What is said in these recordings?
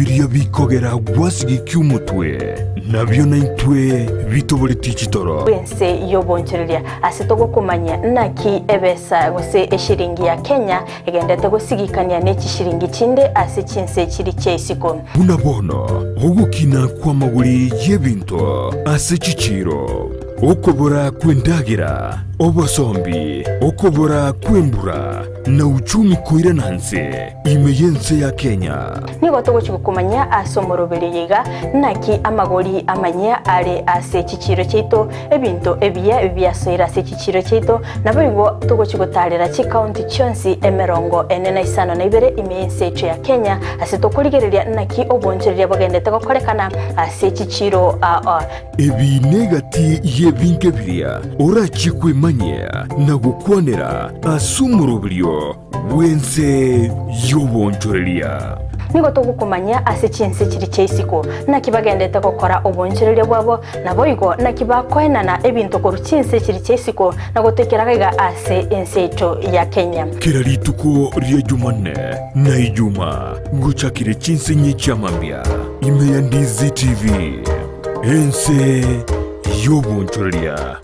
biria bikogera gwasigi ky'umutwe nabyo naitwe bitobole tichitoro Ense yobonchereria asitogo kumanya naki ebesa gose eshiringi ya Kenya egendete gusigikania n'eki shiringi kinde ase chinse kiri kyesiko bunabono ogukina kwa maguri y'ebinto ase kiciro okobora kwendagira obosombi okobora kwembura na uchumi koira nanse imeyense ya Kenya nigo togo chikukumanya asomorobere yiga naki amagori amanya are ase kiciro cyito ebinto ebiya byasoira ase kiciro cyito nabo togo chigutarira chi county chonsi emerongo enena isano na ibere imeyense ya Kenya ase tokurigereria naki obonchereria bagendete gokorekana ase kiciro ebi negati yebinke biria orachikwe manya na gukwanera asumurubrio wense yobonchoreria nigo togukumanya ase chinse kiri kyesiko nakibagendete gukora obonchereria bwabo nabo igo nakibakwenana ebinto koru chinse kiri kyesiko nagotekeragaiga ase ensecho ya Kenya kera rituko ria Jumanne na Ijuma guchakire chinse nyicyamambya ime ya Ndizi TV Ense yobonchoreria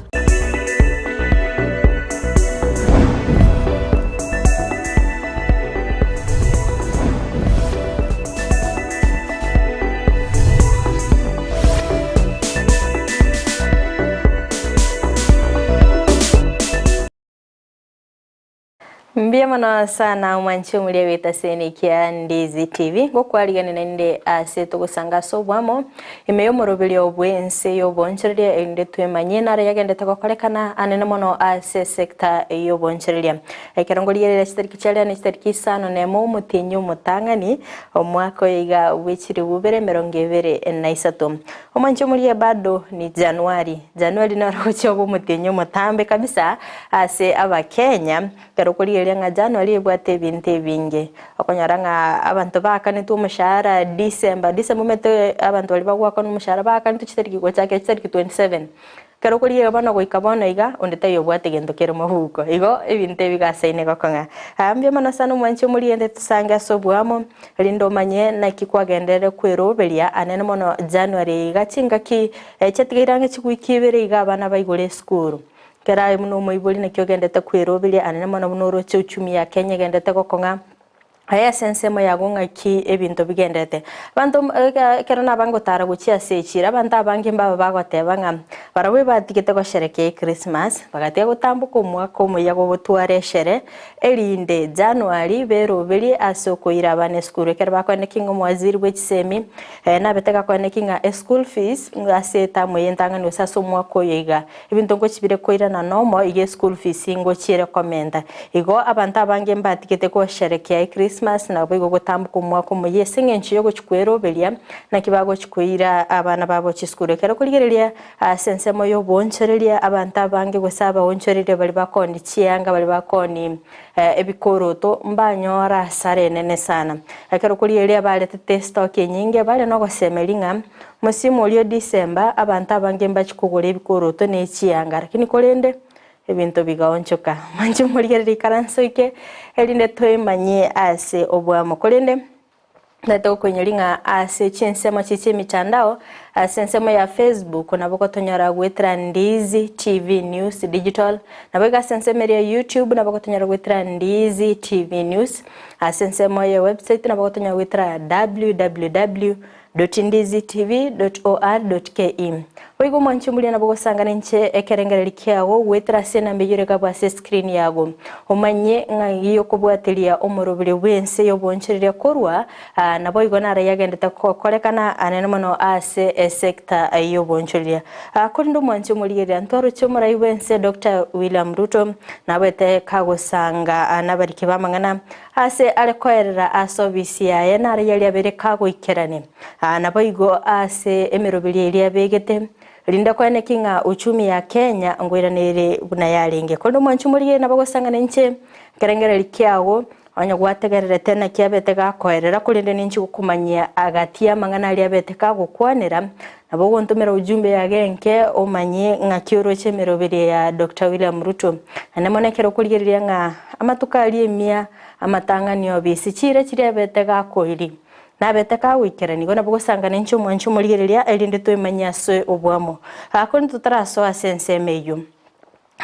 Mbiamano sana umanchu mulia wita seni kia Ndizi TV gokwariga nende ase tugusanga sobwamo imeyo morobili obwe ense yobonchereria ende twemanye nara yagende takokorekana anene mono ase sector yobonchereria ekerongoliere chitariki chalia ne chitariki sano nemo mutinyu mutangani omwako yiga wechiri bubere 2023 umanchu mulia bado ni Januari na rocho mutinyu mutambe kabisa ase aba Kenya kerokoliere nga Januari bwate binte binge akonyaranga abantu bakane tu mushahara December mete abantu bali bagwako mushahara bakane tu chitariki go chake chitariki 27 kero kuri abana goikabona iga ondeta yo bwate gendo kero mahuko igo ebinte bigasaine gokonga ambye manasano mwanche muri ende tusanga sobwamo lindo manye na kikwagendere kweroberia anene mono January iga chingaki chetigirange chikuikibere iga abana baigore school kera muno moiboli na kyogendete kweroberia anene mono munoro chuchumi ya Kenya gendete gokonga aya sensemo yagonga ki ebinto bigendete bantu kera nabango tara guchia sechira banta bangi mbaba bagotebanga barawe batigete go shereke Christmas bagatia gutambuka umwaka umwe yago butware shere elinde January beroberi asoko irabane school kera bakone kingo mwaziri bwechisemi na beteka kone kinga school fees ngaseta muyentanga no saso mwako yiga ibinto ngo chibire koira na nomo ige school fees ngo chire komenda igo abanta bangi mbatigete go shereke Christmas na bigo gutambuka umwaka umwe yesengenchi yo gukweroberia na kibago chikuira abana babo chiskure kera kurigereria sensemo yo bonchereria abanta bange gusaba bonchereria bali bakoni chianga bali bakoni ebikoroto mbanyora sare nene sana kera kurigereria bale stock nyinge bale no gosemelinga musimu ulio December abanta bange mbachikugura ebikoroto ne chianga lakini kolende ebinto bigaonchoka manju murigereri karansoike elinde twemanye ase obwamo kolende nato konyolinga ase chinsemo chichi mitandao asensemo ya Facebook naboko tonyara gwitra Ndizi TV News Digital nabega sensemo ya YouTube naboko tonyara gwitra Ndizi TV News asensemo ya website naboko tonyara gwitra www.ndizitv.or.ke Oigo manchumuli na bogo sangana nche ekerengereri kiago gwitra sena mbejure kabwa se screen yago omanye ngagiyo kubwatelia omorobile wense yoboncherera korwa na boigo nara yagendeta korekana anene mono ase sector yoboncherera kurindo manchumuli ya ntoro chomora wense Dr. William Ruto na bete kago sanga nabariki bamangana ase alekoerera asobisi ya nara yali abere kago ikerane na boigo ase emerobile ya begete linda kwene kinga uchumi ya Kenya ngwiranire buna yaringe kondo mwanchumuliye nabagosangana nche kerengera likiago anya gwategerere tena kiabete gakoerera kulinde ninchi gukumanyia agatia mangana ali abete kagukwanira nabogo ntumira ujumbe ya genke omanye ngakioro chemerobere ya Dr. William Ruto anemonekero kuligeria nga amatuka ali emia amatangani obisi chire chire abete gakoiri na beteka wikirani gona bugusangana incho mwancho murigereria elinde twimanya swe obwamo akoni tutaraso asense meyo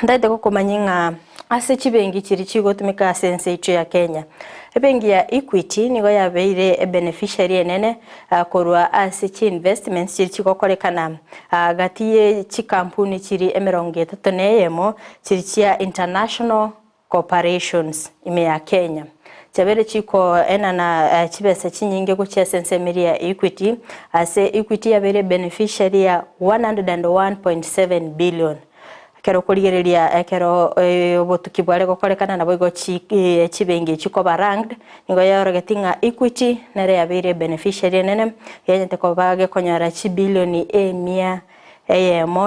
ndaite gukumanyinga ase chibengi chiri chigotumika asense icho ya Kenya. Ebengi ya Equity nigo yabeire beneficiary enene korwa ase chi investments chiri chigokorekana gatiye chikampuni chiri 31 chiri chia international corporations ime ya Kenya. Chabere chiko na chibesa chinyinge kuchia sense meri ya Equity ase Equity yabere beneficiary ya 101.7 billion. Kero kurigereria kero obotuki bware gokorekana nabo igo chibengi chiko ranked nigo yorogetinga Equity nere yabere beneficiary nene yanyete ko bage konyara chi bilioni 100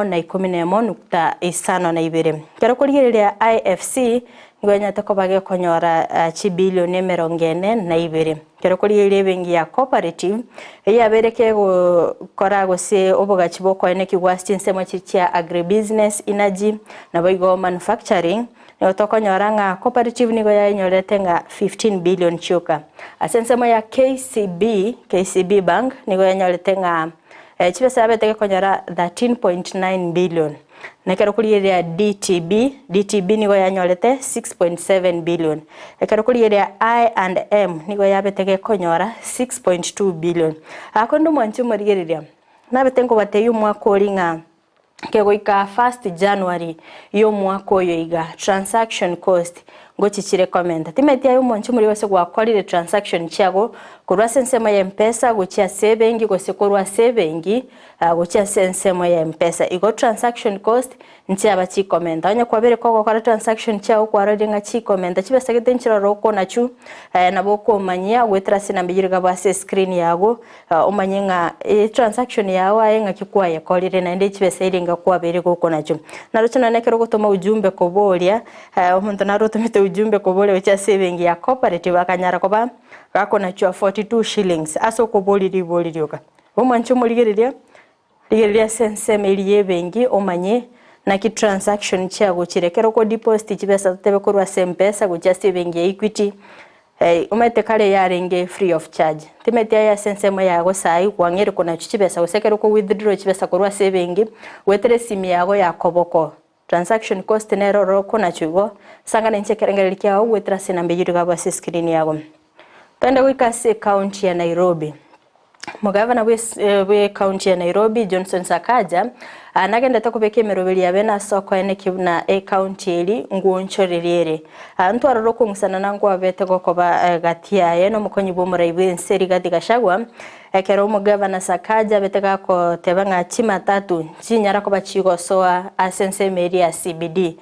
na 11.5 kero kurigereria IFC ngwenya tako bage konyora chi bilioni 42 kero kurigereria bengi ya cooperative yabereke go korago se obogachi boko ene kigwasti nsemo chichia agribusiness energy na boigo manufacturing ne otokonyora nga cooperative nigo yanyorete nga 15 billion chuka asensemo ya KCB bank nigo yanyorete nga chibesa abeteke konyora 13.9 billion nekero kurigereria DTB nigo yanyorete 6.7 billion ekero kurigereria I&M nigo yabeteke konyora 6.2 billion akondo mwanchu murigereria nabetengo bateyo mwaka oringa kegoika 1st January yo mwaka oyo iga transaction cost ngochi chirekomenda timetia yo mwanchu muri wese gwakorire transaction chiago kurwa sensemo ya mpesa gochia sebengi gosekorwa sebengi gochia sensemo ya mpesa igo transaction cost nchi abachi komenda anya kwabere ko gukora transaction chiago kwarodinga chi komenda chibesagete nchira roko nachu naboko manyia gwetra sina mbigirga base screen yago umanyenga transaction yawo ayenga kikwa yakorire na ndi chibesairinga kwabere goko nachu narucho nanekero gutuma ujumbe koboria umuntu narutumite ujumbe koboria gochia sebengi ya cooperative akanyara koba gako nachu 42 shillings aso kobolirioka umwancho murigereria ligereria sense meliye bengi omanye na ki transaction chiago chirekero ko deposit chibesa tebe korwa mpesa go just bengi Equity umete kale yarenge free of charge timetia ya sense mo yago sai kwangere kona chibesa usekero ko withdraw chibesa korwa sebengi wetere simi yago yakoboko transaction cost nero roko na chugo sangana nchekerengere kia wetra sina mbejirga base screen yago twende wikase county ya Nairobi. Mugavana we county ya Nairobi Johnson Sakaja anagenda takubeke merobeli ya bena soko ene kibuna county eli nguonchorerere antu aroroko ngusana nangu abete gokoba gatia yeno mukonyi bomuraibe nseri gati gashagwa ekero mugavana Sakaja beteka ko tebanga chima tatu chinyara ko bachigo soa asense meri ya CBD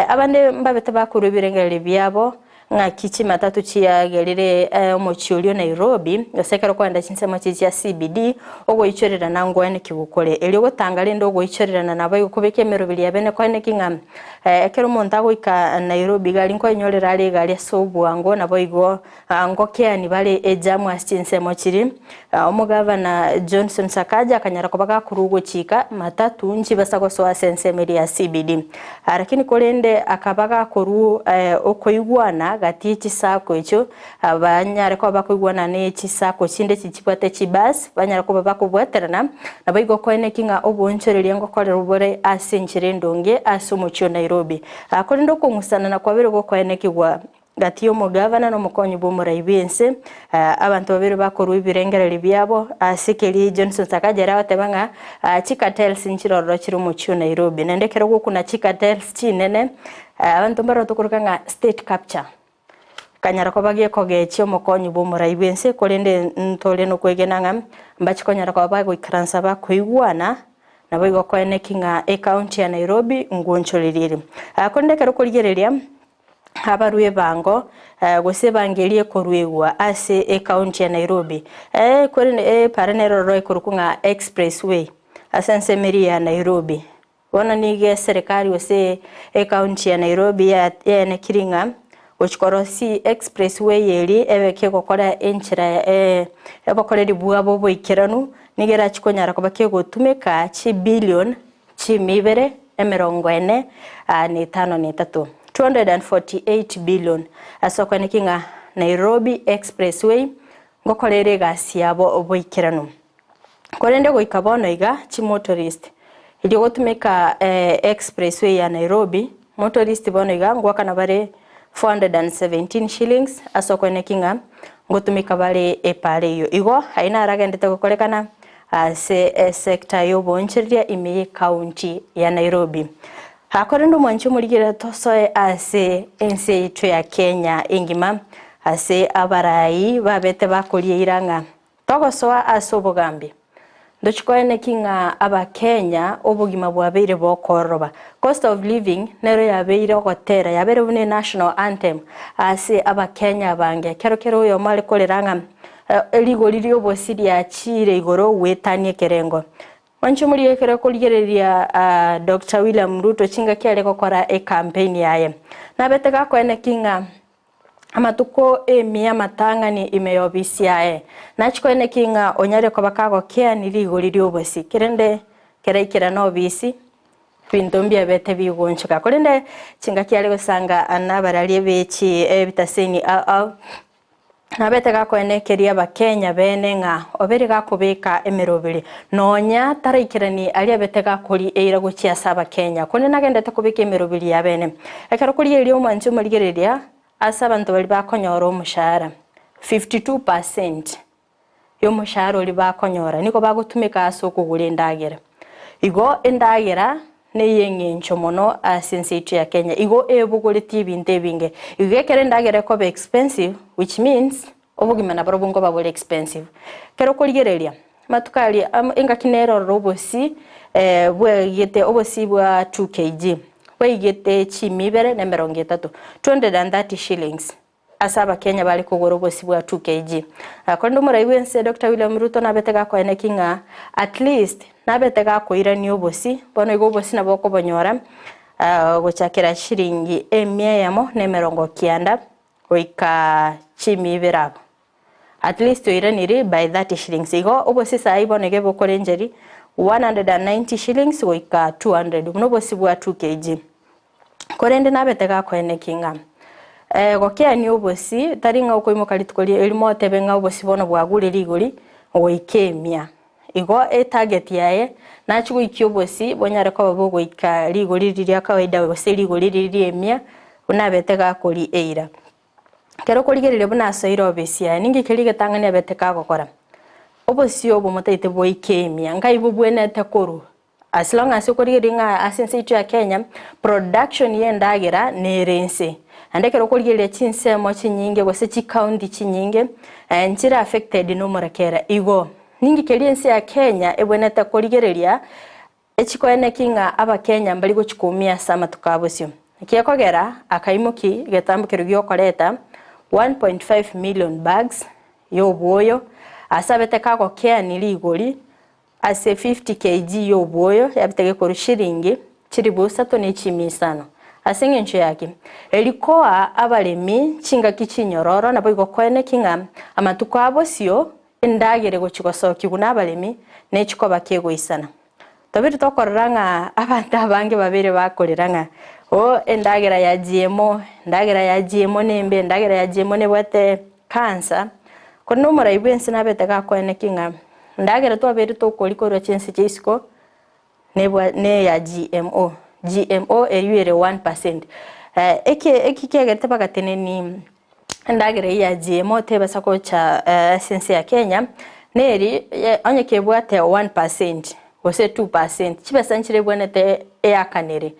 abande mbabete bakurubirengere byabo nga kichi matatu chia gerire omochiolio Nairobi yasekero kwanda chinsema chichi CBD ogo ichorera nango ene kibukore elio gotangale ndogo ichorera na nabayo kubeke merobili ya bene kwene kinga ekero montago ika Nairobi gali nko inyorera ale gali sobwango naboigo ngo keani bale ejamu asinsema chiri omugavana Johnson Sakaja akanyara kobaga kurugo chika matatu nchi basako so asensemeri ya CBD arakini kolende akabaga koru okoigwana gati chisako icho abanyare ko bakwigwana ne chisako chinde chichipate chibas banyara ko bakubweterana nabayigo ko ene kinga obonchorerie ngo kole rubore asenchire ndonge asumocho Nairobi akolindo ko musana na kwabere go ko ene kigwa gati yo mugavana no mukonyi bomuraibe Ense abantu babiri bakoru ibirengerere byabo asikeli Johnson Sakaja batebanga chikatels nchiroro chiri mucho Nairobi nendekero go kuna chikatels chinene abantu mbaro tukurukanga state capture kanyara ko bagiye kogechi omukonyi bomuraibe Ense kolende ntole no kwegenanga mbachikonyara ko bago ikransa bakwigwana nabo igo ko ene kinga county ya Nairobi nguonchorerire akondekero kurigereria habaruye bango gosebangelie korwegwa ase county ya Nairobi kore paranero roy kurukunga expressway asense meri ya Nairobi wana nige serikali wose county ya Nairobi ya ene kiringa ochikorosi expressway yeli ebeke gokora enchira ebakoreri buabo boikiranu nigera chikonyara kobake gotumeka chi billion chi mibere 45 248 billion asoko nikinga Nairobi expressway ngokorere gasi yabo oboikirano korende goika bono iga chi motorist ili gotumika expressway ya Nairobi motorist bono iga ngwakana bare 417 shillings asokone kinga ngotumika bare epare yo igo haina aragendete gokorekana se sector yo boncheria ime county ya Nairobi hakorendo mwanchu murigira tosoe ase ense itu ya Kenya ingima ase abarai babete bakorie iranga togosoa asobogambi ndochikoene kinga aba Kenya obugima bwabeire bokoroba cost of living nero yabeire gotera yabeire bune national anthem ase aba Kenya bange kero yo mali koleranga eligoriri obosiri ya chire igoro wetanie kerengo wanchu muri ekere kuligereria Dr. William Ruto chinga kiale gokora campaign yaye nabete gakoene kinga amatuko emia matangani imeyobisi yae nachikoene kinga onyare ko bakago kia nirigoriri obosi kirende kereikira no bisi twintombia bete bigonchika kurende chinga kiale gosanga anabaralie bechi ebitaseni nabete gakoene keria bakenya bene nga obere gakobeka emerobiri nonya taraikirani ali abete gakori eira gochia saba Kenya kone nagendete kubika emerobiri ya bene ekero kuri eri omanchu murigereria asa abantu bali bakonyora omushara 52% yo mushara oli bakonyora niko bagutumika asoko gulendagera igo endagera neyengencho mono since itu ya Kenya igo ebugole tibinte binge igekere ndagere ko be expensive which means obugima na barobungo babole expensive kero kuligereria matukali inga kinero robosi bwegete obosi bwa 2 kg bwegete chimibere na 30 230 shillings asaba Kenya bali kugoro obosi bwa 2 kg akondo muraiwe Ense Dr. William Ruto nabetega ko ene kinga at least nabetega ko irani obosi bono igo obosi na boko bonyora gochakira shilingi emia yamo ne 90 oika chimibera at least irani by 30 shillings igo obosi sai bono gebo korenjeri 190 shillings oika 200 no bosi bwa 2 kg korende nabetega ko ene kinga gokia ni obosi taringa uko imokalitukoli elimo tebenga obosi bono bwagure ligori oikemia igo target yae nachugo ikiobosi bonyare ko babo goika ligori liria kawaida gose ligori liria emia unabetega koli eira kero koligerere buna soiro obesi ya ningi kelige tangani abeteka gokora obosi obo motaite boikemia ngai bubwene tekoru as long as ukoriringa asense itu ya Kenya production yendagera nerense andekero koligerere chinse mo chinyinge gose chi county chinyinge nchira affected no murakera igo ningi keliense ya Kenya ebweneta koligereria echikoene kinga aba Kenya mbali gochikumia sama tukabosio kiyakogera akaimuki getambukiro gyokoreta 1.5 million bags yo boyo asabete kako kea niligori ase 50 kg yo boyo yabitege ko shilingi chiribusa to nechimisano asengencho yake elikoa abalemi chinga kichinyororo nabo igokoene kinga amatuko abosio endagere gochigosoki guna abalemi nechiko bakego isana tabiri tokoranga abantu abange babere bakoreranga endagera ya GMO nembe ndagera ya GMO ne bwate cancer kono mura ibwense nabetega kwene kinga ndagera to abere to kolikoro chense chisiko ne ya GMO eriwere 1% eki kegerte bagatene ni ndagera ya GMO teba sako cha sense ya Kenya neri onye kebwate 1% gose 2% chibesanchire bwonete eyakanere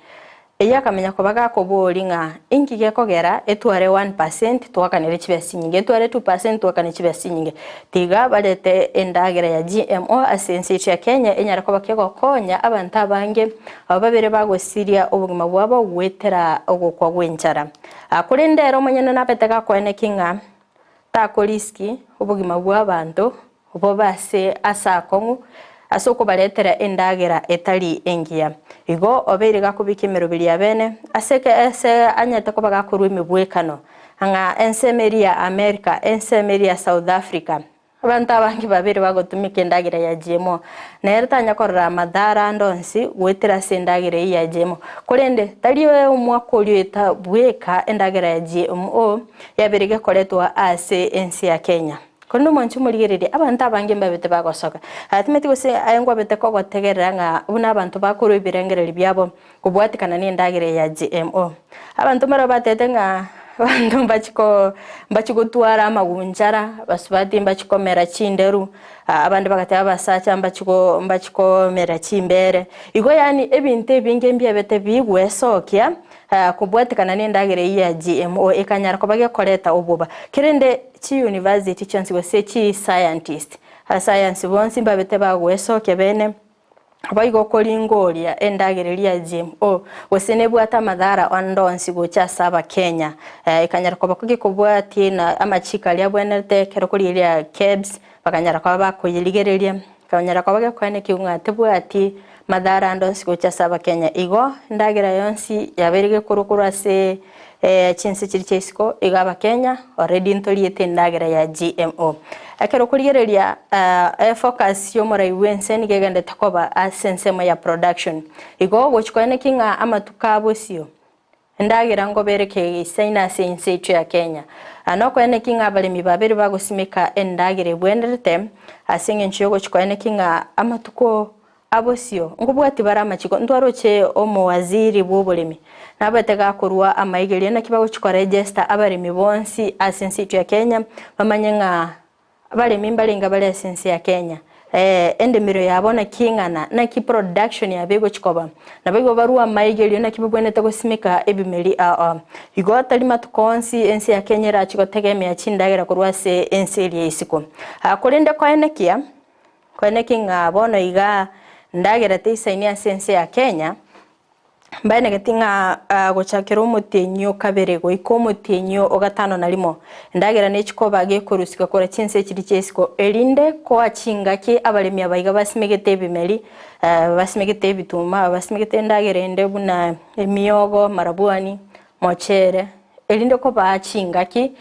eyakamenya ko bagako bolinga inki gekogera etware 1% twakanere chibesinyinge etware 2% twakane chibesinyinge tiga balete endagera ya GMO asense ya Kenya enyara ko bakego konya abantu abange ababere bagosiria obugima bwabo wetera ogokwa gwenchara akurendero manyana napeteka kwene kinga takoliski obugima bw'abantu obo base asakongu asoko baletera endagera etali engia igo obere gakubika emerobiri ya bene ase anyata ko bagakorwa emibwekano anga Ense meria America Ense meria South Africa abantu abangi babere bagotumika endagera ya GMO neretanya korra madara ndonsi gwetera sendagera ya GMO kolende taliwe umwakoli eta bweka endagera ya GMO yaberege koletwa ase Ense ya Kenya kono monchu muligerere abantu abange mbabete bagosoka atimeti gose ayengwa bete ko gotegerera nga una abantu bakuru ibirengereri byabo kubwatikana ni ndagire ya GMO abantu mara batete nga bantu mbachiko tuara amagunjara basubati mbachiko mera chinderu abandi bagate basacha mbachiko mera chimbere igo yani ebinte binge mbyabete bigwesokya kubwatikana ni ndagire ya GMO ekanyara ko bage koleta obuba kirende chi university chance gose chi scientist science bonsi mbabete bagwesokya bene abayigo kolingoria endagereria GMO wesene bwata madhara ondonsi gocha saba Kenya ikanyara ko bakuge kubwati na amachika lya bwenete kero kuliria KEBS bakanyara ko bakuyiligereria kanyara ko bage kwane kiungate bwati madhara ondonsi gocha saba Kenya igo ndagera yonsi yaberige kurukura se chinse chirichesko igaba Kenya already ntoliete ndagera ya GMO akero kuligereria focus yo mora iwense ni gegende takoba asensemo ya production igo gochikwane kinga amatukabo sio ndagera ngo bereke isaina sense ya Kenya anoko ene kinga abalimi babiri bagosimika endagere bwenderete asinge nchiyo gochikwane kinga amatuko abosio ngubwati barama chiko ndwaroche omo waziri bw'obolimi nabatega kurwa amaigeli na kibago chiko register abalimi bonsi asense ya Kenya bamanyenga abale mimbalinga bale essence ya Kenya endemiro yabona kingana na ki production ya bego chikoba na bego baruwa maigeli na kibubwene tagosimika ebimeli igota lima tukonsi Ense ya Kenya ra chiko tegemea chindagira kurwa se Ense ya isiko akolende kwa enekia kwa enekinga bono iga ndagira teisaini ya Ense ya Kenya mbane gatinga gochakero mutenyo kaberego ikomutenyo ogatano nalimo ndagira nechikoba gekorusika kora chinse kiri chesiko elinde ko achinga ki abalemi abayiga basimegete bimeli basimegete bituma basimegete ndagira ende buna emiyogo marabuani mochere elinde ko bachinga ki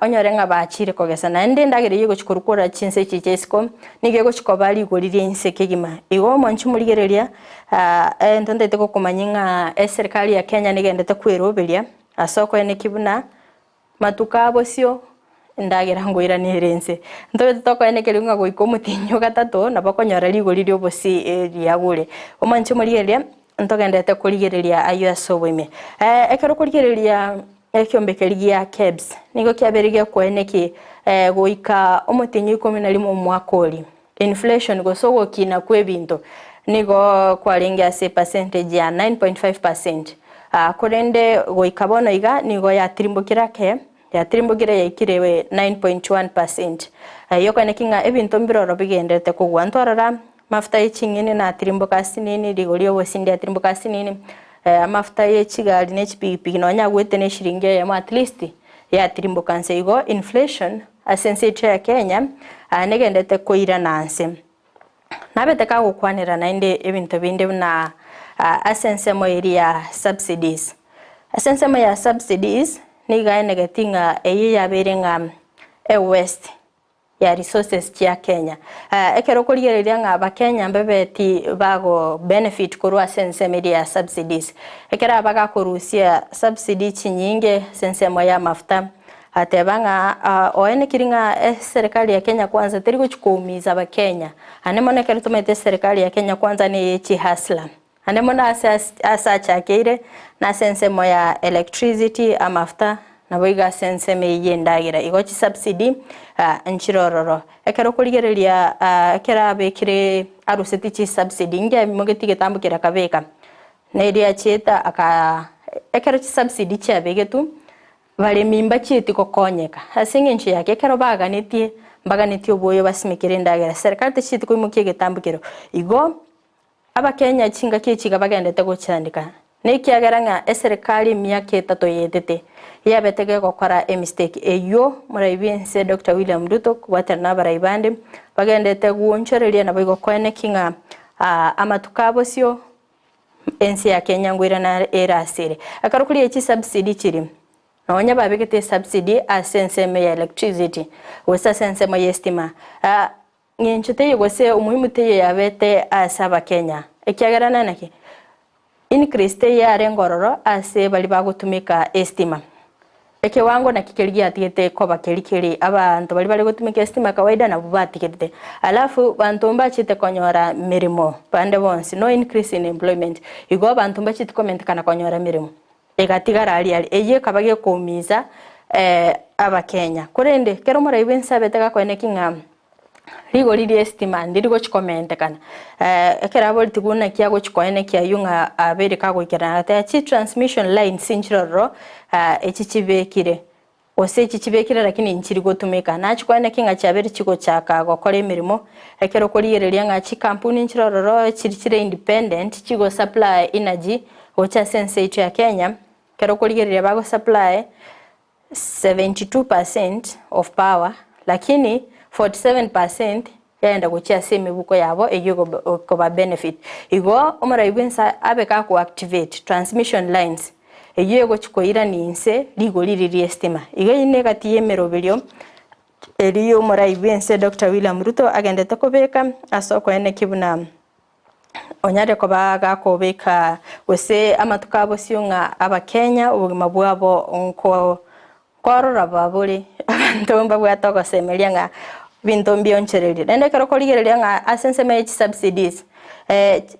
onyorenga bachire kogesa na ende ndagira yigo chikorukora chinse kiri chesiko nigego chikobali gorire Ense kegima igo monchu muligereria ndondete ko kumanyinga serikali ya Kenya nigendete kwiroberia asoko ene kibuna matukabo sio ndagira ngoira ni Ense ndobete toko ene kelunga go ikomutinyo gatatu na bakonyora ligorire obosi lyagure omanchu muligereria ntogendete kuligereria ayo asobweme ekero kuligereria ekyombekeri ya KEBS nigo kyaberige kweneki goika omutinyo 11 mwakoli inflation go sogo kina kwebinto nigo kwalinga se percentage ya 9.5% kurende goikabona iga nigo ya tirimbukira ya ikirewe 9.1% yoko nekinga ebinto mbiroro bigendete kugwa ntwarara mafuta y'ikingine na tirimbuka sinini ligoriyo bosindi ya tirimbuka sinini amafuta y'ekigali n'ekipipiki nonya gwete ne shiringi ya at least ya tirimbuka nseigo inflation asense ya Kenya negendete koira nanse nabeteka gukwanira nainde ebintu binde na asensemo area subsidies asensemo ya subsidies niga negatinga eyi yaberenga west ya resources ya Kenya ekero kuligereria nga abakenya mbebeti bago benefit kurwa asensemo ya subsidies ekera baga kurusia subsidy chinyinge sensemo ya mafuta atebanga oene kiringa serikali ya Kenya kwanza terigo chikuumiza abakenya anemone kero tumete serikali ya Kenya kwanza ni echi hasla anemona asa chakire na sensemo ya electricity amafuta na boiga sensemo yendagira igochi subsidy nchirororo ekero kuligereria ekera bekire aruseti chi subsidy nge mogeti getambukira kabeka na idia cheta aka ekero chi subsidy cha begetu vale mimba chiti kokonyeka asinge nchi yake kero baganitie oboyo basimikire ndagira serikali chiti kuimukie getambukiro igo abakenya chinga kichiga bagendete guchandika nekiageranga serikali myaka 3 yetete yabetege gukora mistake eyo muraibi Ense Dr. William Ruto kwaterna baraibande bagendete guonchoreria na bigo kwene kinga amatukabo sio Ense ya Kenya ngwira na erasire akarukuri echi subsidy chiri nonya babigete subsidy asenseme ya electricity wesa senseme ya stima nginchite yogose umuhimu te yabete asaba Kenya ekiagarana nake increase te ya rengororo ase bali bagutumika estima eke wango na kikeligia atiete ko bakelikeli abantu bali gutumika stima kawaida na bubatikete alafu bantu mbachite konyora mirimo pande bonsi no increase in employment igo bantu mbachite comment kana konyora mirimo egatigara ali eye kabage kumiza aba Kenya kurende kero mura ibensa betega kweneki ngam ligo lili estima ndirigo chikomente kana ekera bolti kuna kiago chikoene kia yunga abere kago ikera ata chi transmission line sinchiroro echichibekire ose echichibekire lakini nchirigo tumeka na chikoene kinga chabere chiko chaka gokora emirimo ekero koliyereria nga chi company nchiroro chirichire independent chigo supply energy ocha Ense ya Kenya kero koliyereria bago supply 72% of power lakini 47% yaenda kuchia semi buko yabo egigo ko benefit igo omara ibensa abeka ku activate transmission lines egigo chikoira ninse ligo liri estima igo ine kati yemerobelio eliyo omara ibense Dr. William Ruto agenda takobeka asoko ene kibuna onyare ko baga ko beka wese amatukabo siunga aba Kenya ubugima bwabo onko korora babuli ntomba bwatoko semelia nga bintu mbionchereri nende kero koligereria nga asensema echi subsidies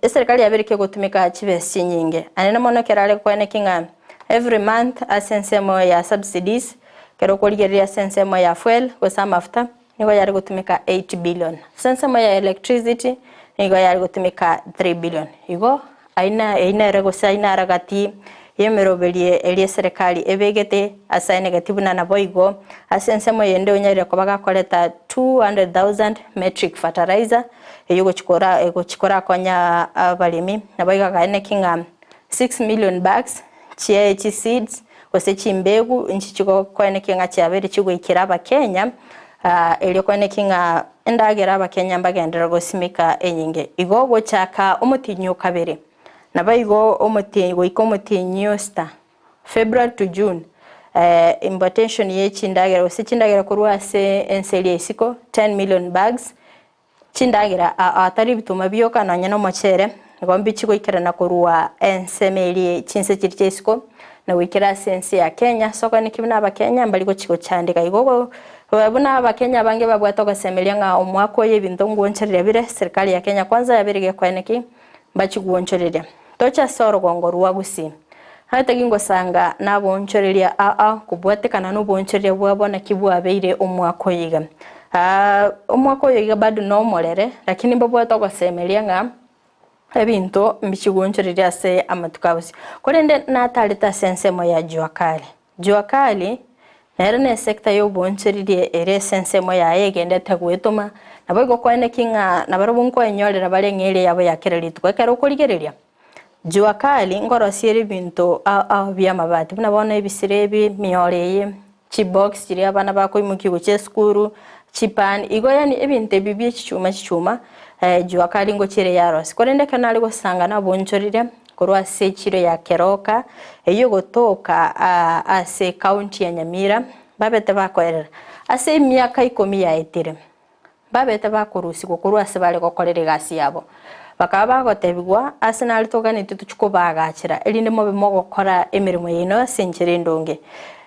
serikali yabirike gutumika chibesi nyinge anene mono kerale kwene kinga every month asensema ya subsidies kero koligereria asensema ya fuel gosa mafuta nigo yari gutumika 8 billion asensema ya electricity nigo yari gutumika 3 billion igo aina rego saina ragati yemerobelie elie serikali ebegete asa negative na naboigo asensemo yende onyere ko bagakoleta 200,000 metric fertilizer eyo chikora konya abalimi naboiga kane kinga 6 million bags chia seeds ose chimbegu nchichiko kone kinga chiabere chigo ikiraba Kenya elio kone kinga endagera aba Kenya mbagendera gosimika enyinge igo gochaka omutinyo kabere nabaigo omutingo ikomutinyo sta February to June invitation yechindagera osechindagera kurwase Ense isiko 10 million bags chindagera atari bituma byoka nanya no machere ngombi chigo ikerana kurwa Ense meli chinse chirchesiko na wikira Ense ya Kenya soko nikibina aba Kenya mbali go chigo chandika igogo babuna aba Kenya bange babwatoka semelia nga omwako yebintu ngoncherera bire serikali ya Kenya kwanza yabirige kweneki bachi guonchoreria tocha soro gongorwa Gusii hata gingo sanga nabonchoreria kubwatekana no bonchoreria bwabona kibwa beire omwako yiga omwako yiga bado no molere lakini babwata kwasemelia nga ebinto mbichigonchoreria se amatukabusi kolende nataleta sensemo ya juakali nere sekta yo bonchoreria ere sensemo ya yegende tagwetoma nabogo kwane kinga nabarobunko enyorera bare ngere yabo yakereritu kwekero koligereria juakali ngoro sieri bintu bya mabati bunabona ebisirebi mioreye chibox kiri abana bako imukigo che skuru chipan igo yani ebinte bibi chichuma juakali ngo chire yaros korende kanali go sanga na bonchorire korwa sechire ya keroka eyo gotoka ase county ya Nyamira babete bakorera ase miaka 10 ya etire babete bakorusi gokorwa ase bale gokorera gasi yabo bakaba gotebigwa Arsenal togani tuchukobagachira elinde mobe mogokora emirimo yino senjere ndonge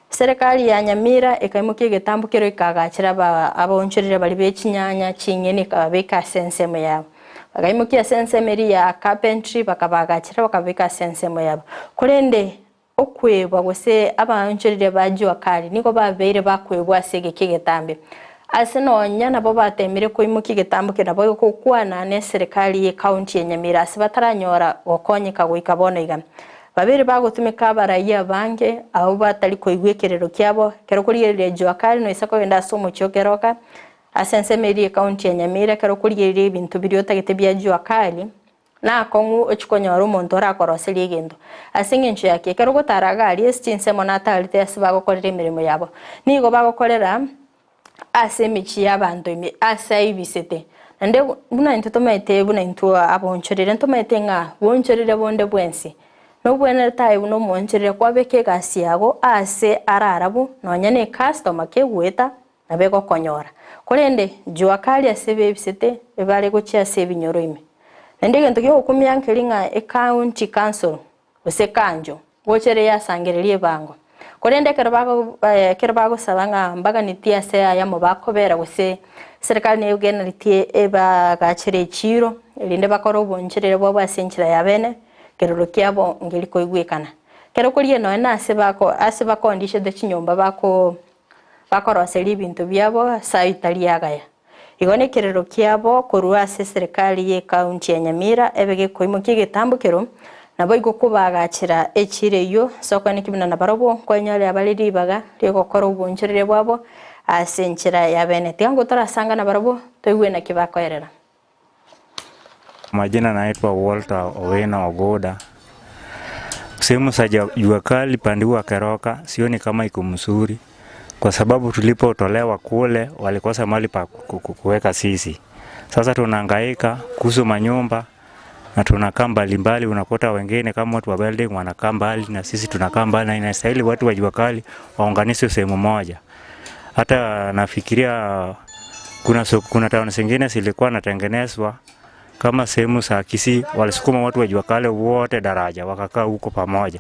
serikali ya Nyamira ekaimukiye getambukiro ikagachira abonchirire bali bechinyanya chinyene kabeka sensemo yabo bakaimukiye sensemeri ya carpentry bakabagachira bakabeka sensemo yabo kurende okwebwa gose abanchirire bajuakali niko babeire bakwebwa sege kigetambe aseno nyana bo batemire ko imuki getambuke nabo ko kwana ne serikali ye county ya Nyamira sibataranyora gokonyeka gwikabona iga babiri bagotumika baraiya bange abo batali ko igwekerero kyabo kero kuriye juakali no isako wenda somo cyokeroka asensemeri county ya Nyamira kero kuriye ibintu biriota getebya juakali na kongu ochikonyora umuntu orakoroseli egendo asingencho yake kero gotaraga ali esinsemo natalite asibagokorera emirimo yabo nigo bagokorera asemichi yabantu imi asaibisete nande buna intotomete buna into abonchorere ntomete nga bonchorere bonde bwensi no bwene tayi no monchorere kwabeke gasi yago ase ararabu nonyane customer kegweta nabego konyora kolende juakali asebebisete ebale gochia sebinyoro imi nande gento kyo kumyankelinga county council ose kanjo gochere yasangererie bango korende kerbago sabanga mbaga nitia se ya mubako bera guse serikali ne ugena litie eba gachire chiro elinde bakoro bonchire bo basenchira ya bene keroro kyabo ngeliko igwekana kero kuriye no na ase kondishe de chinyomba bakoroseri ibintu byabo saitaliagaya igone kerero kyabo korwa ase serikali ye county ya Nyamira ebege koimukie getambukero nabo igokubagachira echireyo soko nikibina na barobo kwanyale abaliri baga rigokora ubunchirire bwabo asenchira ya bene tiango torasanga na barobo toigwe na kibakoerera. Majina naitwa Walter Owena Ogoda. Sehemu za jua kali pande wa Keroka sioni kama iko mzuri kwa sababu tulipotolewa kule walikosa mahali pa kuweka sisi. Sasa tunahangaika kuhusu manyumba na tunakaa mbali, unakuta wengine kama watu wa building wanakaa mbali na sisi tunakaa mbali, na inastahili watu wa jua kali waunganishwe sehemu moja. Hata nafikiria kuna town zingine zilikuwa natengenezwa kama sehemu za Kisii, walisukuma watu wa jua kali wote daraja wakakaa huko pamoja.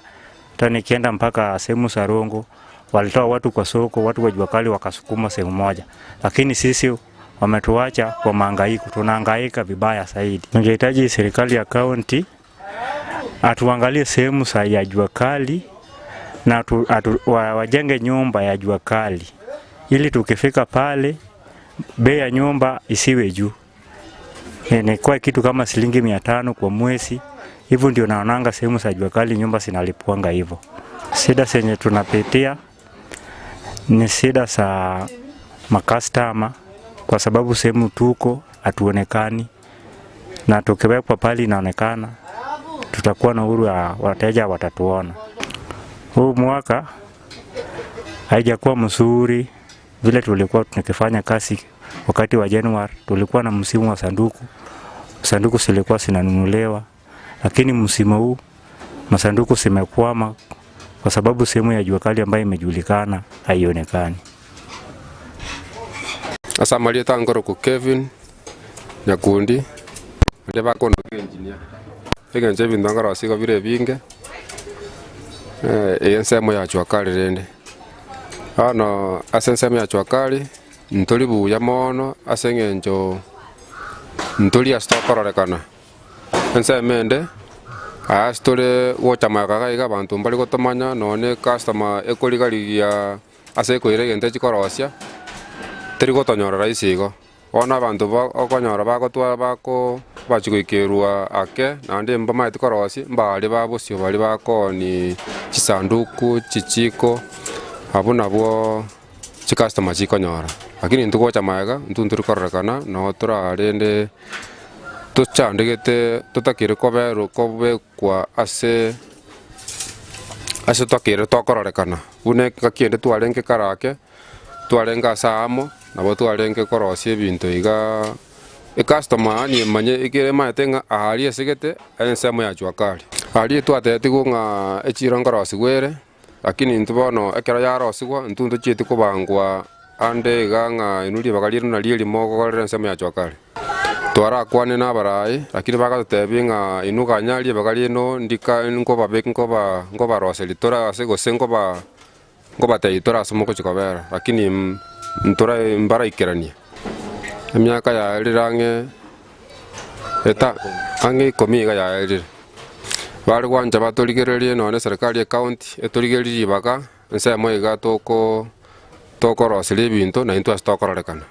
Hata nikienda mpaka sehemu za Rongo walitoa watu kwa soko, watu wa jua kali wakasukuma sehemu moja. Lakini sisi wametuacha kwa mahangaiko, tunahangaika vibaya zaidi. Tungehitaji serikali ya county atuangalie sehemu za ya jua kali na wajenge nyumba ya jua kali ili tukifika pale bei ya nyumba isiwe juu. Ni kwa kitu kama shilingi 500 kwa mwezi. Hivyo ndio naonanga sehemu za jua kali nyumba zinalipuanga hivyo. Shida zenye tunapitia ni shida za makastama kwa sababu sehemu tuko hatuonekani, na tukiwekwa pale inaonekana tutakuwa na uhuru ya wateja watatuona. Huu mwaka haijakuwa mzuri vile tulikuwa tukifanya kazi wakati wa Januari. Tulikuwa na msimu wa sanduku zilikuwa zinanunulewa, lakini msimu huu masanduku zimekwama kwa sababu sehemu ya jua kali ambayo imejulikana haionekani. Asa mali tangoro ku Kevin Nyakundi ndeba kono engineer fika nje bindangara asiko bire binge Ense mo ya jua kali rende ano asense mo ya jua kali ntoli buya mono asengenjo ntoli astokororekana Ense mende astole wochama kaka abantu mbali gotomanya none customer ekoligalia ase koire ente chikorosya teri gotonyora raisigo ona abantu okonyora bagotwa bako bachikoikerwa ake nande mbama tikorosi mbali babosyo bali bakoni chisanduku chichiko abo nabo customer chikonyora lakini ntugocha maega ntunturi korrekana no turarende tuchandegete tutakire kobero kobe kwa ase twakire tokororekana une kakiende twarenge karake twarenga saamo nabo twarenge korosie bintu iga customer ni manye ikire matenga ahali esigete Ense mo ya jua kali ali twatete gunga echirongorosi gwere lakini ntubono ekero yarosigwa ntuntu chiti kubangwa ande ganga inuli bakalira na lieli moko kolera Ense mo ya jua kali twara kwane na barai lakini bakatebinga inuka nyali bakali no ndika ngoba beki ngoba roseli tora asego sengoba teitora asomoko chikobera lakini ntora mbara ikerania emyaka ya lirange eta ange komiga ya liri bali kwanja batoligererie none serikali ya county etoligererie baka Ense mo iga toko roseli ibintu na into astokororekana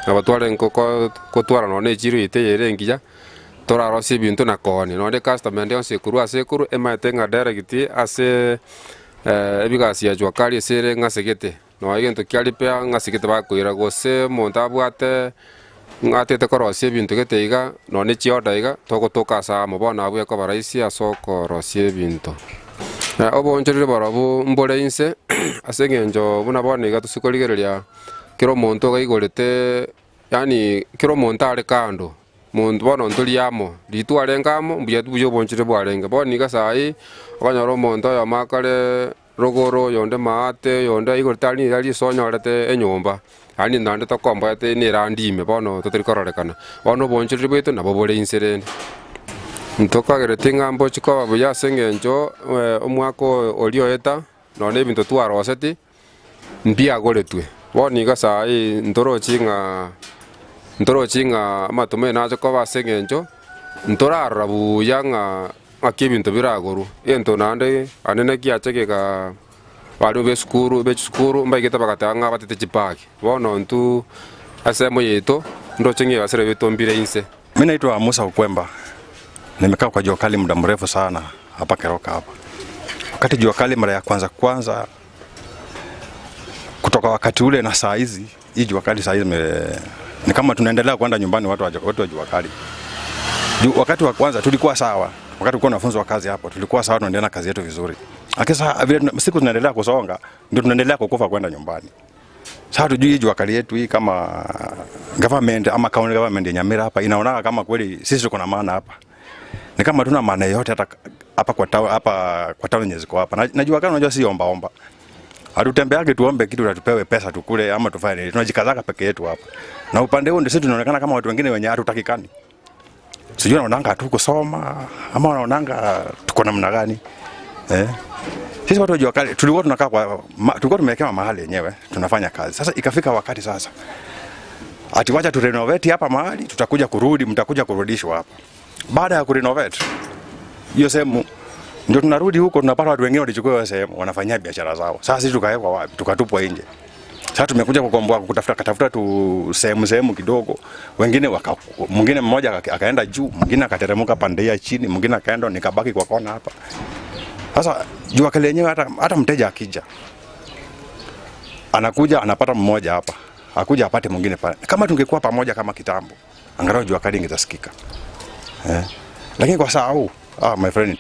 abatware ko twara none chiro iteyere ngija tora rosi bintu na koni none customer ndio sekuru ematenga direct ase ebigasi ya jua kali sere ngasegete no igento kyalipea ngasigete bakwira gose monta abwate ngatete korosie bintu geteiga none chioda iga togotoka sa mubona abwe ko baraisi asoko rosie bintu obonjere barabu mbole Ense asengenjo buna bone iga tusikoligereria kiro monto gaigorete yani kiro monta ale kando muntu bono ntoliamo litwarengamo mbuya tubuyo bonchire bwarenga boniga sai okanyoro monto ya makale rogoro yonde maate yonde igortani yali sonyorete enyomba ani ndande tokomba ate ni randime bono totirikorekana bono bonchire bwetu nabo bole Ense ntoka gerete ngambo chiko babuya sengenjo omwako olioeta no ne bintu twaroseti mbia goretwe woni ga sai ndoro chinga matume nacho ko basengenjo ntorara buyanga akibintu biraguru ento nande anene kiache ga bado beskuru mbaigeta bakatanga batete chipaki wono ntu asemo yeto ndo chingi basere beto mbire Ense. Mimi naitwa Musa Ukwemba. Nimekaa kwa jua kali muda mrefu sana hapa Keroka hapa. Wakati jua kali mara ya kwanza kutoka wakati ule na saa hizi, hii jua kali saa hizi ni kama tunaendelea kwenda nyumbani watu wa jua kali. Wakati wa kwanza tulikuwa sawa. Wakati tulikuwa wanafunzi wa kazi hapo, tulikuwa sawa, tunaendelea na kazi yetu vizuri. Lakini sasa vile siku tunaendelea kusonga, ndio tunaendelea kukufa kwenda nyumbani. Sasa tujui jua kali yetu hii kama government ama county government ya Nyamira hapa inaona kama kweli sisi tuko na maana hapa. Ni kama tuna maana yote hata hapa kwa town nyeziko hapa. Najua kama unajua si omba. Hatutembeage tuombe kitu tupewe pesa tukule ama tufanye nini. Tunajikazaka peke yetu hapa. Na upande huo ndio sisi tunaonekana kama watu wengine wenye hatutakikani. Sijui wanaonanga hatu kusoma ama wanaonanga tuko namna gani. Sisi watu wa jua kali tulikuwa tumewekewa mahali yenyewe tunafanya kazi. Sasa ikafika wakati sasa ati wacha tu renovate hapa mahali, tutakuja kurudi, mtakuja kurudishwa hapa. Baada ya kurenovate hiyo sehemu ndio tunarudi huko, tunapata watu wengine walichukua hiyo sehemu wanafanyia biashara zao. Sasa sisi tukawekwa wapi? Tukatupwa nje. Sasa tumekuja kukomboa kutafuta tu sehemu kidogo. Wengine mwingine mmoja akaenda juu, mwingine akateremka pande ya chini, mwingine akaenda, nikabaki kwa kona hapa. Sasa jua kali yenyewe hata mteja akija anakuja anapata mmoja hapa, akuja apate mwingine pale. Kama tungekuwa pamoja kama kitambo, angalau jua kali ingesikika. Lakini kwa saa huu my friend ni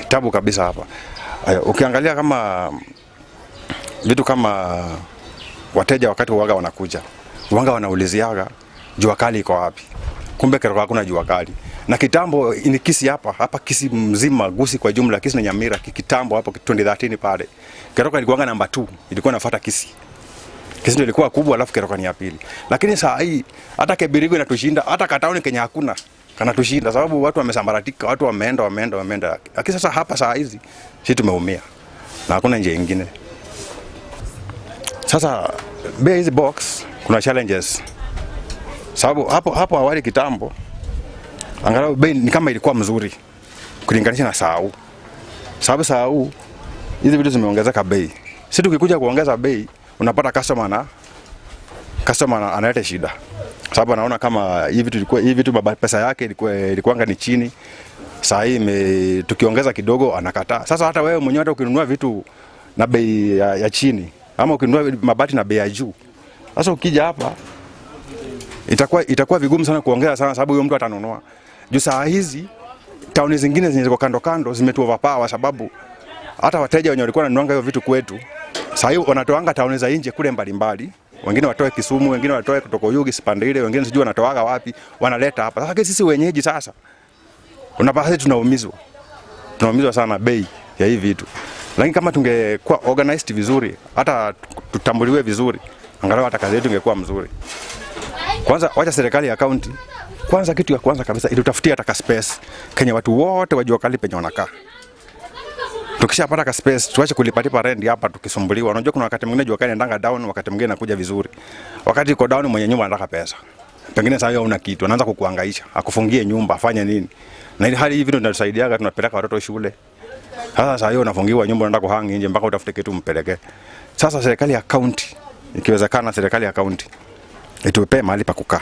tabu kabisa hapa. Ukiangalia kama vitu kama wateja wakati waga wanakuja, wanauliziaga jua kali iko wapi? Kumbe Keroka hakuna jua kali. Na kitambo ni Kisii hapa Kisii mzima, Gusii kwa jumla, Kisii na Nyamira kitambo hapo 2013 pale. Keroka ilikuwa namba 2, ilikuwa inafuata Kisii. Kisii ndio ilikuwa kubwa, alafu Keroka ni ya pili. Lakini saa hii hata Kebirigo inatushinda, hata Katauni Kenya hakuna kanatushinda, sababu watu wamesambaratika, watu wameenda. Lakini sasa hapa saa hizi sisi tumeumia na hakuna njia nyingine. Sasa bei hizi box kuna challenges. Sababu hapo awali kitambo angalau bei ni kama ilikuwa mzuri kulinganisha na saa huu. Sababu saa huu hizi vitu zimeongezeka bei. Sisi tukikuja kuongeza bei unapata customer analeta shida. Sababu anaona kama hivi vitu pesa yake ilikuwa ni chini. Saa hii tukiongeza kidogo anakataa. Sasa hata wewe mwenyewe hata ukinunua vitu na bei ya chini ama ukinunua mabati na bei ya juu, sasa ukija hapa itakuwa vigumu sana kuongeza sana, sababu huyo mtu atanunua. Juu saa hizi tauni zingine zenye ziko kando zimetuoverpower, sababu hata wateja wenye walikuwa wananuanga hiyo vitu kwetu saa hii wanatoanga tauni za nje kule mbalimbali. Wengine watoe Kisumu, wengine watoe kutoka Yugi Sipande ile, wengine sijui wanatoaga wapi, wanaleta hapa. Sasa sisi wenyeji sasa unapata tunaumizwa sana bei ya hivi vitu. Lakini kama tungekuwa organized vizuri, hata tutambuliwe vizuri, angalau hata kazi yetu ingekuwa mzuri. Kwanza wacha serikali ya county, kwanza kitu ya kwanza kabisa itutafutie hata space Kenya watu wote wajua kali penye wanakaa. Tukishapata ka space tuache kulipatipa rent hapa tukisumbuliwa. Unajua kuna wakati mwingine jua kali inaenda down, wakati mwingine inakuja vizuri. Wakati iko down mwenye nyumba anataka pesa. Pengine sasa una kitu, anaanza kukuhangaisha, akufungie nyumba, afanye nini. Na ile hali hivi ndio inatusaidiaga, tunapeleka watoto shule. Sasa hiyo unafungiwa nyumba, unaenda kuhangi nje mpaka utafute kitu mpeleke. Sasa serikali ya county, ikiwezekana serikali ya county itupee mahali pa kukaa.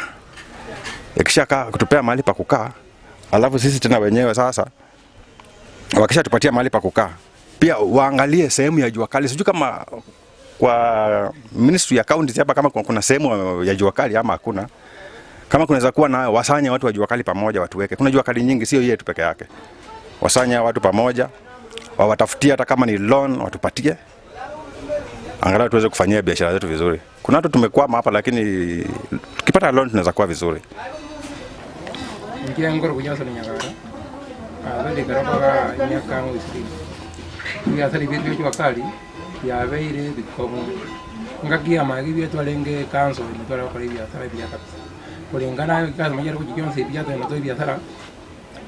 Ikishakaa kutupea mahali pa kukaa, alafu sisi tena wenyewe sasa wakisha tupatia mahali pa kukaa, pia waangalie sehemu ya jua kali. Sijui kama kwa ministry ya county hapa kama kuna sehemu ya jua kali ama hakuna. Kama kunaweza kuwa na wasanya watu wa jua kali pamoja watuweke. Kuna jua kali nyingi, sio yetu peke yake. Wasanya watu pamoja, wawatafutie hata kama ni loan watupatie. Angalau tuweze kufanyia biashara zetu vizuri. Kuna watu tumekwama hapa, lakini tukipata loan tunaweza kuwa vizuri. Nikia ngoro kunyasa ni nyagara. Bali Keroka nyaka ngusiri. Ngia thali bitu jua kali ya beire bikomo. Ngakia magi bitu alenge kanso ni tora kwa biashara kabisa. Kulingana na kazi moja kujikionza biashara na toa biashara.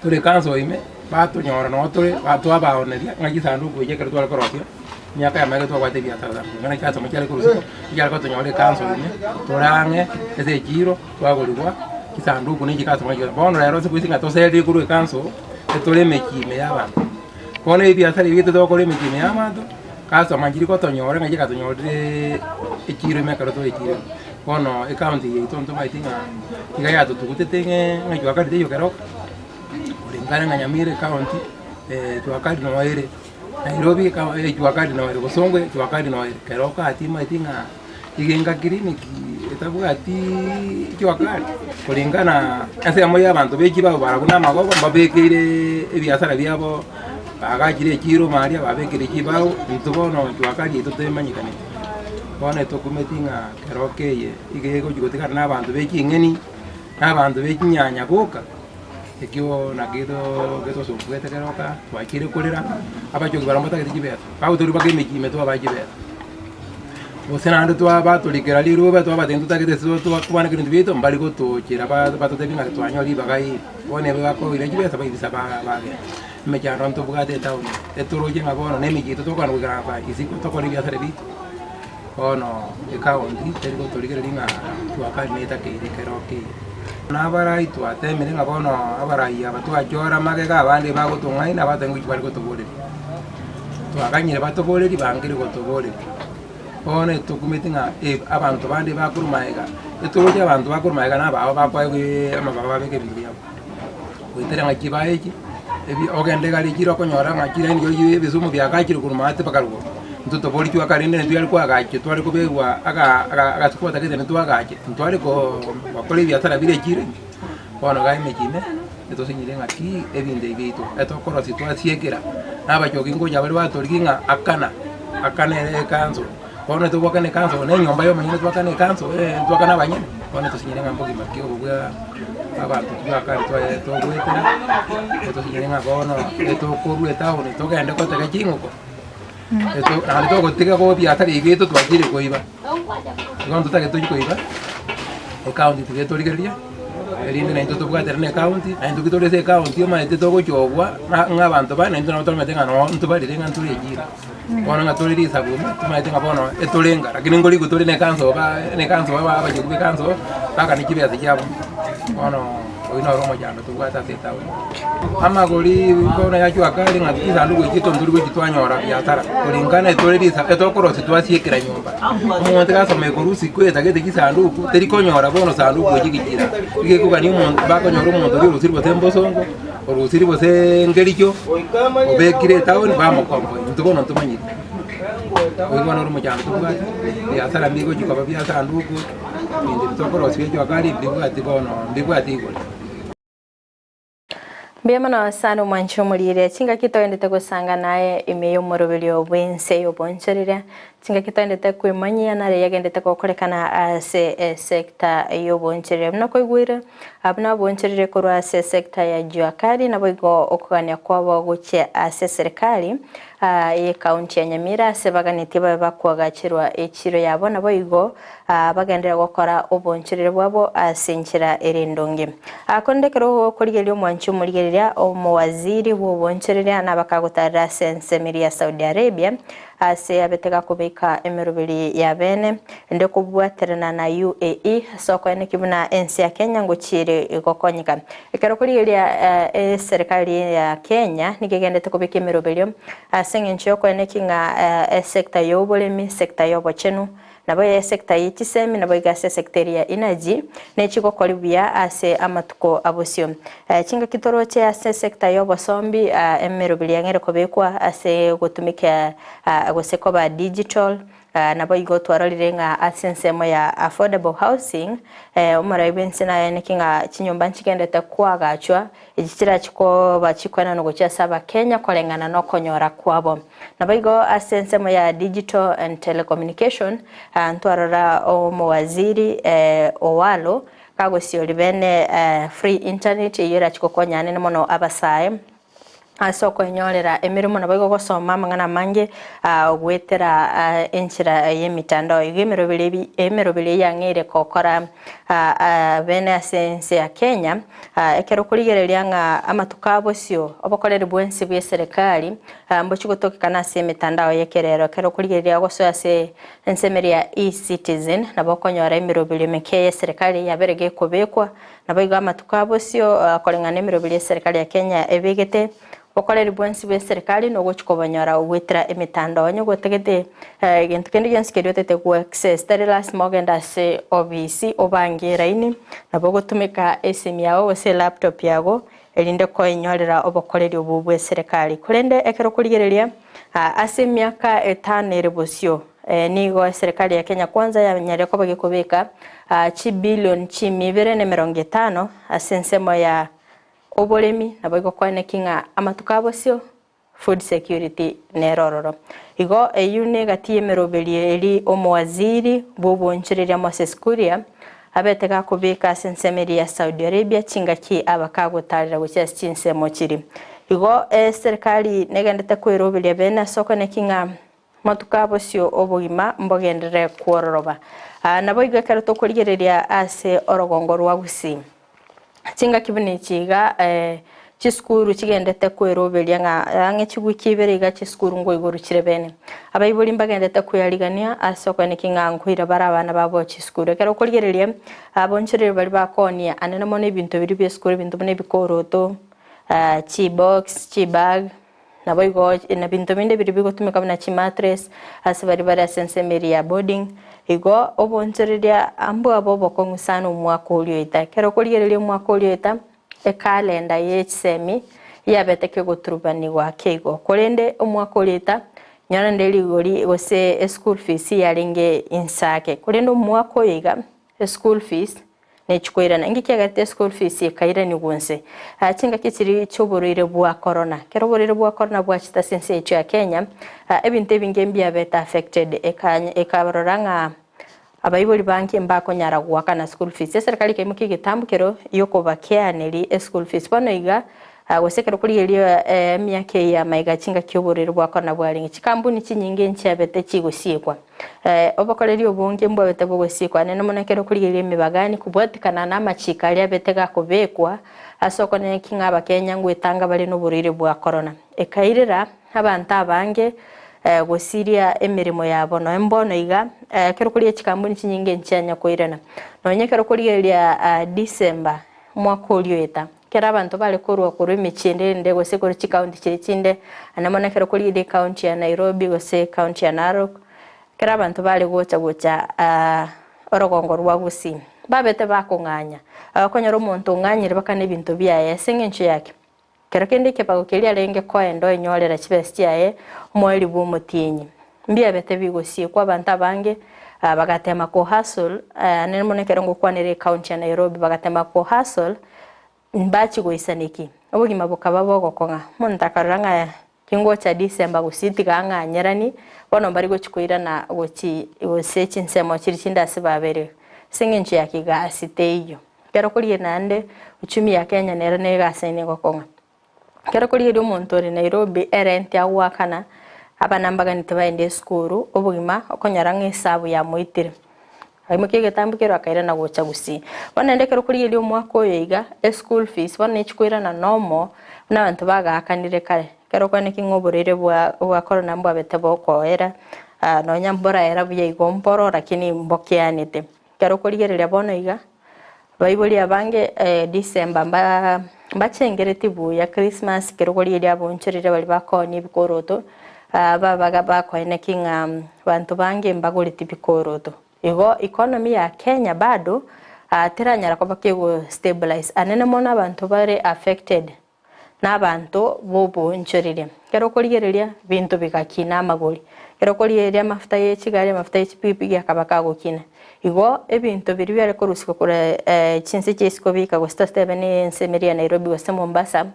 tuli kanso ime batunyora no tuli batwabaoneria ng'aki sanduku ije kare twala korosio miaka ya mege twagwate biashara zangu ngana kyaso machale kurusiko ijala ko tunyore kanso ime turange ese jiro twagulirwa kisanduku ni kikaso machale bono rero sikuisinga toseli kuru kanso etole mekime y'abantu bono ibiashara ibite twakore mekime y'abantu kaso manjiri ko tonyore ng'aki katonyore ekiro ime kare to ekiro bono ekaunti yetu ntoma itinga igaya tutugutete ng'aki wakati yo kero kulingana na Nyamira County tuwakati na waire Nairobi kama tuwakati na waire Bosongwe tuwakati na waire Keroka atima itinga igenga kiriniki etabuga ati tuwakati kulingana ase amoya abantu beji babo barabuna magogo mbabekire ebiasara byabo bagakire kiro maria babekire kibao ntubono tuwakati itotemanyikane bone tokumetinga Keroke ye igego jugotikana n'abantu beji ngeni n'abantu beji nyanya goka ekyo nagido geto sokwete Keroka twakire kolera abajogi baramota kitibeta bawo turi bagemeji meto abajibeta osenando twa batulikera liru beto abatentu takete so twa kintu bito mbali ko tokira batotebinga twanyori bagai bone bako ile jibeta bayibisa bage mejano nto bugate tauni etoroje ngabono nemiji to tokana kugrapa isiko tokori biasare bito ono ekaunti teriko tolikera linga twakari neta Keroke nabarai twatemire ngabono abarai abatwajora magega abandi bagotungaina batenguchi bari gotoboreri twaganyire batoboreri bangire gotoboreri one tukumetinga abantu bandi bakurumaega etoroje abantu bakurumaega nabao bakwaye amababa beke bintu byabo witera ngakibaeki ebi ogende gali kiro konyora ngakira ni yo bizumu byagakire kurumate pakarugo ntuto boli twa karinde ntu yali kwa gache twali kubegwa aga tukota kete ntu agache twali ko bakole biatara bile kire bono gaime kime eto sinyire ngaki ebinde ibito eto korosi twasiekera abachoki ngoja bali batolikinga akana ere kanzo bono to wakane kanzo ne nyomba yo manyine twakane kanzo twakana banyene bono to sinyire ngambogi makio bugwa abantu twakari to gwetera eto sinyire ngabono eto korueta one to gende ko tege chinguko eto alito gotiga ko biatara ibito twakire koiba ngondo take to koiba ekaunti tige to ligeria erinde na into bwatera ne ekaunti na into kitore se ekaunti yo maete to gochogwa ng'abantu bana into no to metenga no into bali renga nturi ejira bona ngatore ri sabu tumaete ngabono etolenga lakini ngoli gutore ne kanzo ba jogi kanzo baka ni kibya cyabo ono oino romo jando tugwata setawe amagoli bona yacho akali ngatiza ndugo ikito nduri gwitwanyora biatara kulingana etorerisa etokorosi twasiekera nyumba umuntu gasome korusi kweta gete kisanduku terikonyora bono sanduku gikikira igekuga ni umuntu bakonyora umuntu uri rusiri botembo songo urusiri bose ngericho obekire taoni bamukombo ntubono ntumanyire oino romo jando tugwata biatara migo jikaba biatara ndugu indi bitokorosi yejo akali bibwati bono bibwati igole Biamana sana mwancho mulire chinga kitoendete kusanga naye imeyo morobelio bwense yo boncherire chinga kitoendete kwimanyia nare yagendete kokorekana ase sekta yo boncherire mnako igwire abna boncherire korwa ase sekta ya juakari na boigo okugania kwabo guche ase serikali ye kaunti ya Nyamira sebaganitiba bakwagachirwa ekiro yabo na boigo bagendera gukora oboncherire bwabo asenchira erindonge akondekero kurigelio mwancho muligeria omwaziri w'oboncherere nabakagutarira Ense ya Saudi Arabia ase abetega kubika emerubiri ya bene ende kubwaterana na UAE soko ene kibuna Ense ya Kenya nguchire igokonyika ekero kurigeria serikali ya Kenya nigegendete kubika emerubiri asengencho ko ene kinga sekta y'obolemi sekta y'obochenu nabo sekta y'ikisemi nabo igase sekteri ya energy nechiko kolibya ase amatuko abosyo chinga kitoro che ase sekta y'obosombi emerubiri yangere kobekwa ase gutumika agoseko ba digital nabo igo twarolirenga asensemo ya affordable housing umara ibense na nekinga chinyomba nchigendete kwagachwa igichira chiko bachikwana no gocha saba Kenya kolengana no konyora kwabo nabo igo asensemo ya digital and telecommunication ntwarora omwaziri owalo kagosio libene free internet yera chiko konyane mono abasaye asoko inyorera emirimo nabo gogosoma mang'ana mange gwetera enchira yemitandao emirobiri yang'ire kokora bene Ense ya Kenya ekero kurigereria ng'a amatukabo sio obokoreri bwensi bwe serikali mbochi gutokekana ase emitandao yekerero ekero kurigereria gosoya se ensemeri ya e-citizen nabo konyora emirobiri meke ya serikali yaberege kubekwa nabo iga amatukabo sio koreng'ana emirobiri ya serikali ya Kenya ebegete okoreri bwensi bwe serikali no gochikobanyara ugwetera emitandao nyo gotegete gintu kendi gensi keriotete ku access terilas mogenda se obisi obangira ini nabo gotumika esimu yawo ose laptop yago elinde ko inyorera obokoreri obu bwe serikali kurende ekero kurigereria ase miaka 5 erebosio nigo serikali ya Kenya kwanza yanyare ko bagikobeka chi billion chi 250 ase nsemo ya oboremi nabo igokwane kinga amatukabo sio food security nerororo igo eyune gati emeroberi eri omwaziri bobonchereria Moses Kuria abetega kubika sensemeri ya Saudi Arabia chingaki abakagotarira guchas chinsemo chiri igo serikali negendete kweroberia bena soko nekinga matukabo sio obogima mbogendere kwororoba nabo igakero to kurigereria ase orogongo rwa Gusii chinga kibuni chiga chiskuru chigendete kweroberia ng'a chigukibere iga chiskuru ngo iguru chirebene abayibuli mbagendete kuyarigania asoko nikinga nkwira barabana babo chiskuru kero kurigereria abonchire bari bakonia anene mone bintu biri bya skuru bintu bone bikoroto chi box chi bag nabo igo na bintu binde biri bigotumika na chi mattress asibari bari asensemeri ya boarding igo obonchereria ambo abo bokongusana umwaka ulioita kero kurigereria umwaka ulioita ekalenda yechsemi yabeteke goturubanirwa kego kurende umwaka ulioita nyana ndeli gori gose school fees yaringe insake kurende umwaka oyiga school fees nechikwirana ngikegate school fees ikaira ni gonse chinga kitiri choborire bwa corona kero borire bwa corona bwa chita sense echo ya Kenya ebinte bingembia beta affected ekabaroranga abayibuli banki mbako nyara gwaka na school fees serikali kemuki gitambukero yoko bakeaneri school fees bano iga gosekero kurigeria myake ya maiga chinga kyoborire bwa corona bwaringi chikambuni chinyinge nchiabete chigosiekwa obakoreri obonge mbwa bete bogosiekwa nene monekero kurigeria emibagani kubwatikana na machikali abetega kubekwa asoko ne kinga abakenya ngwetanga bali no borire bwa corona ekairira abantu abange gosiria emirimo yabo no embono iga kero kuriya chikambuni chinyinge nchanya koirana no nyekero kurigeria December mwaka ulioeta kera abantu bali kurwa kuru michinde nde gose kuru county chinde anamona kero kurigeria county ya Nairobi gose county ya Narok kera abantu bali gocha orogongo rwa Gusii babete bakonganya akonyoro muntu nganyire bakane bintu byaye sengencho yake kero kende kepago kelia renge koendo enyorera chibesti yaye mweli bumutinyi mbia bete bigosiye kwa banta bange bagatema ko hustle nene monekero ngokwanire county ya Nairobi bagatema ko hustle mbachi goisaniki obugima bukaba bogokonga muntakaranga kingo cha December Gusii ganga nyerani bono bari gochikoira na gochi gosechi nsemo chiri chinda sibabere sengenchi yakiga asiteyo kero kuriye nande uchumi ya Kenya nera nega sene gokonga kero kuriye omuntu ori Nairobi erenti awakana abanambaga nitibaende skuru obugima okonyaranga esabu ya moitire aimoke getambukero akaira na gocha Gusii bonende kero kuriye omwaka oyiga school fees bone chikwira na nomo na abantu bagakanire kare kero kwane kingoborere bwa corona mbwa bete bokoera no nyambora era buye igomporo lakini mbokeanite kero kurigereria bono iga bayibuli abange December mbachengereti buya Christmas kero kurigeria boncherere bali bakoni bikoroto babaga bakoene kinga bantu bange mbagoriti bikoroto igo economy ya Kenya bado teranyara ko bakego stabilize anene mona abantu bare affected n'abantu bobo nchorire kero kurigereria bintu bikakina amagori kero kurigereria mafuta y'ekigari mafuta y'ekipipi yakabaka gukina igo ebintu biri byare ko rusiko kure chinse cyesiko bika go stable ne Ensemeri ya Nairobi go Mombasa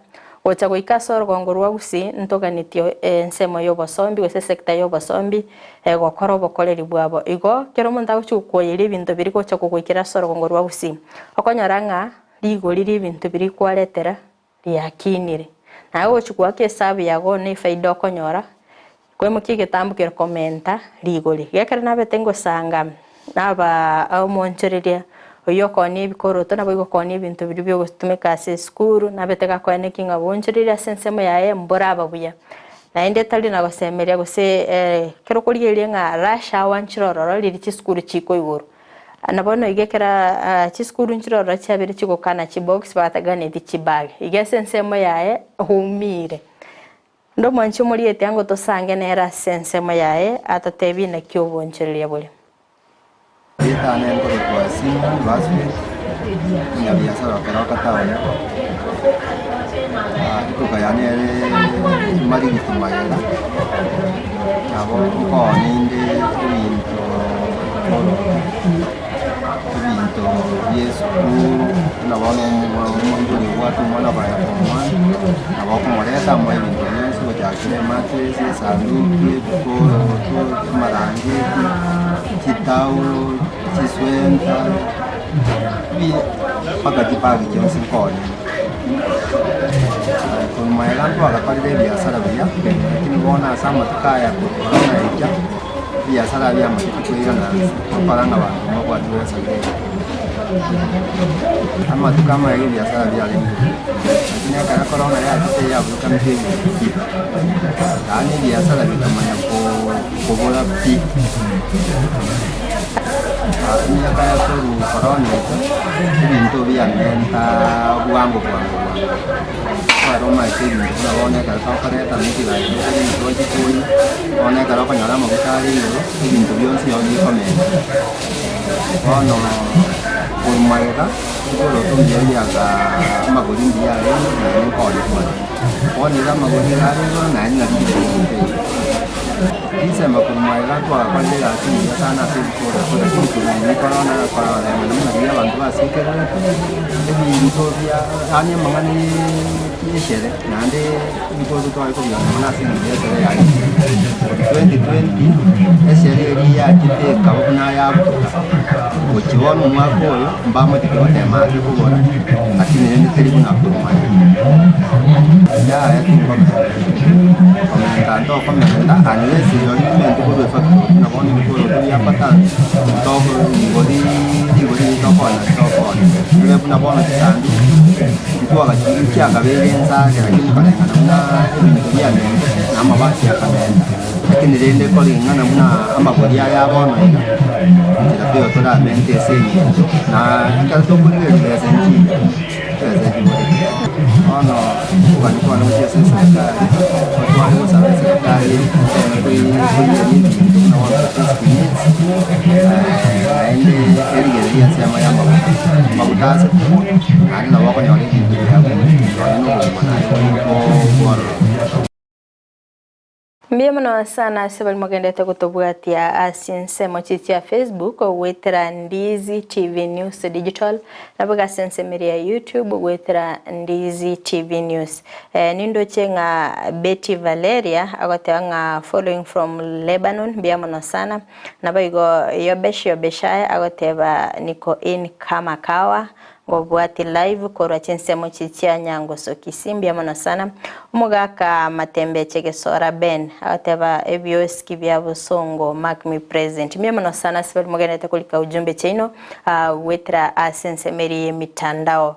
ocha go ikasoro gongo rwa Gusii ntoganitio ensemo y'obosombi go sector y'obosombi go korobo koleri bwabo igo kero monta guchukoyire bintu biri ko chako goikira soro gongo rwa Gusii okonyaranga ligo liri bintu biri kwaletera yakinire na gochukwa ke sabu yago ni faida okonyora kwe muki getambukira komenta ligoli gekera nabetengo sanga naba omonchereria oyokoni ebikoroto nabo igokoni ebintu biri byo gutumika ase skuru nabetega kwene kinga bonchereria sensemo yae mbora ababuya na inde tali na gosemeria gose kero kurigeria nga rasha wanchirororo liri chiskuru chiko iguru anabono igekera chiskuru nchirororo chabere chigokana chibox batagane dichibag igesensemo yae humire ndo mwanchi muri etango tosange nera sensemo yae atatebi na kyo bonchereria bole Ita nendo kwa simu basket ya biashara kwa katawa iko kayane mari kumayela abo ko ninde binto Yesu na wana mungu ni watu mwana baya kwa na wako moreta mwe binto Yesu wajakile mate sanduku ko marangi kitaulo chiswenta pagati pagi jonsi koni kun mailan tu agak pada biasa dia lakini bona sama tukaya corona ija biasa dia masih kuiran kepala ngawan mau buat dua saja ama tu kama ini biasa dia lagi ini karena corona ya kita ya bukan sih ini biasa lagi namanya bola pi ini kayak tuh corona itu pintu biang menta buang kalau masih kalau nih kalau kereta nih kita itu pintu aja tuh kalau kalau penyala mau cari itu pintu biang sih yang di komen kalau rumah kita itu loh tuh dia agak magurin dia ini kalau nih kan magurin lari itu nanya Kisii makurumai latu apa dia lagi di sana sih sudah itu ini corona yang mana dia bantu asik jadi itu dia hanya mengani ini sih nanti itu aku bilang mana sih dia saya 2020 dia kita kau kena ya ujian rumah kau mbak mau dibawa tema itu orang akhirnya ini tadi pun aku ya itu komentar tuh komentar si lori mento ko fa na boni ko ro ya pata to ngodi to ko na na bona tsandi ko ga chi aga be lensa ke ra kin ko na ya ne na ma ba ya ka ne lakini rende ko ringa na muna amba ko ya bona ira pio to da mente se na ka to ko ni le senji ono kwa no sia sensa kwa no sa sekali Mbiyamano sana sebali mwgendete kutobuatia asinse mochitia Facebook wetera Ndizi TV News Digital nabuga sense media YouTube wetera Ndizi TV News nindo chenga Betty Valeria agote nga following from Lebanon mbiyamano sana nabayigo yobeshaya agote ba niko in kama kawa gobuati live korwa chinsemo chichia nyango so Kisii amano sana umugaka matembe chegesora ben ateba ebios kibya busongo mark me present amano sana sibali mugenete kulika ujumbe chino wetra asense meri mitandao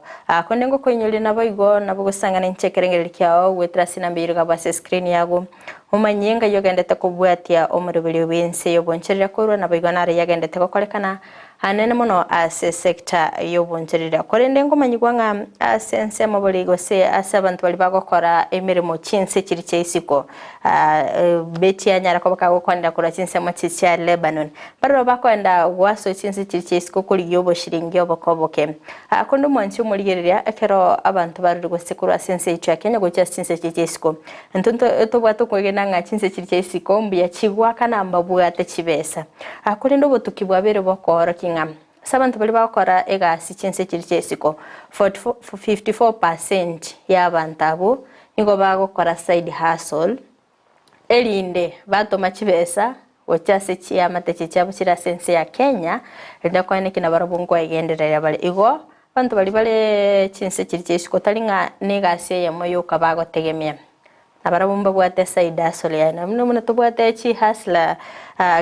kondengo konyuli naboigo nabugusangana nchekerengere kyao wetra sinambirga base screen yago umanyenga yogendete kubwatia omurubiri wense yoboncherera korwa naboigo nare yagendete kokolekana anene mono ase sector yoboncherera korende ngomanyigwa nga asense maboligo se asabantu bali bagokora emirimo chinse kiri cheisiko beti anyara ko bakagokonda kora chinse mo chicha Lebanon baro bakwenda waso chinse kiri cheisiko kuri yobo shiringi obokoboke akondo mwanchi muligerera ekero abantu bari gosekura asense icha Kenya go chinse kiri cheisiko ntunto tobwato kwegena nga chinse kiri cheisiko mbiya chigwa kana mbabwate chibesa akorendo botukibwa bere bokora sabantu bali bakora egasi chinse kiri cheisiko 54% y'abantu abo nigo bagokora side hustle elinde batoma chibesa ochase chiamate chichabo chira sense ya Kenya ndakwane kina barabungo egenderera bali igo bantu bali bale chinse chiri chesiko talinga negase ya moyo kabago tegemea abarabumba bwate side hustle yana mno tubwate chi hasla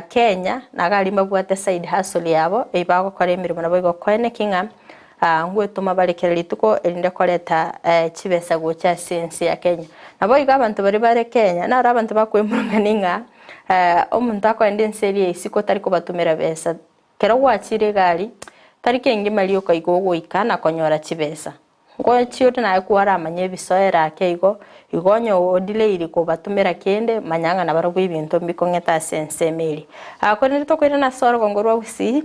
Kenya nagalimba bwate side hustle yabo ibago kore emirimo nabo igokone kinga ngwe tuma balekera lituko elinde koleta chibesa gocha sense ya Kenya nabo iga abantu bari bare Kenya na abantu bakwemurunganinga omuntu akwende nseri isiko tari kubatumira besa kera gwachire gali tari kenge malio kaigo ikana konyora chibesa ngo chiyote na kuara amanye bisoera akeigo igonyo odile iri kubatumira kende manyanga na barabu ibintu mbikongeta sense meli akone to kwira na soro ngorwa Gusii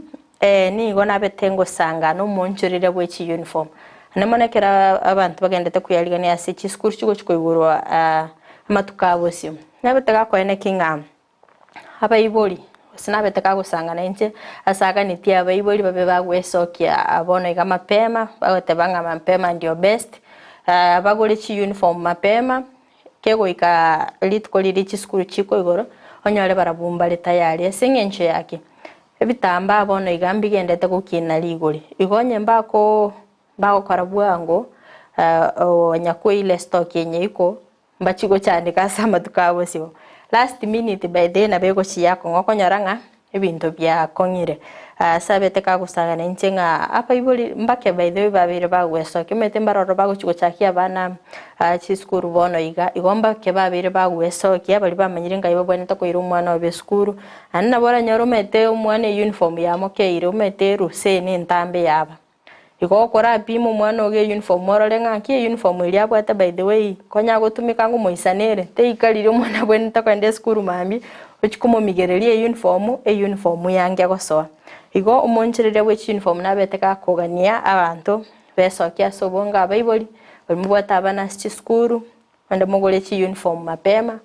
ni igona betengo sanga no monchurire bwechi uniform namonekera abantu bagendete kuyaligani ase chi school chigo chikoigurwa amatukabo sio nabetega kwene kinga abayiboli sinabeteka gusanga na Ense asaga nitia abayiboli babe bagwesokia abono iga mapema bagotebanga mapema ndio best bagole chi uniform mapema kego ika litko lirichi school chiko igoro onyore barabumba letayari asengenche yake ebitamba abono igambi gendete gukina ligoli igonye mbako karabwango nyako ile stock yenye iko mbachigo cyane kasama tukabo sibo last minute by then abego chiyako ngokonyaranga ebintu bya kongire sabete kagusanga Ense nga apa iboli mbake by the way babire bagweso kimete mbaroro baguchigo chakia bana chiskuru bono iga igomba ke babire bagweso kia bali bamanyire nga ibobone to kuira umwana wa beskuru anna bora nyoro mete umwana uniform ya mokeire umete ruseni ntambe yaba igo kora bimo mwana oge uniform morale nga ki uniform ili abwata by the way konya gotumika ngo moisanere te ikalire umwana bwene to kwende skuru mami ochikumo migererie uniform yange agosoa igo umonchirire bwechi uniform nabeteka kugania abantu besokia sobonga abayiboli bamubwata abana chi skuru ande mogole chi uniform mapema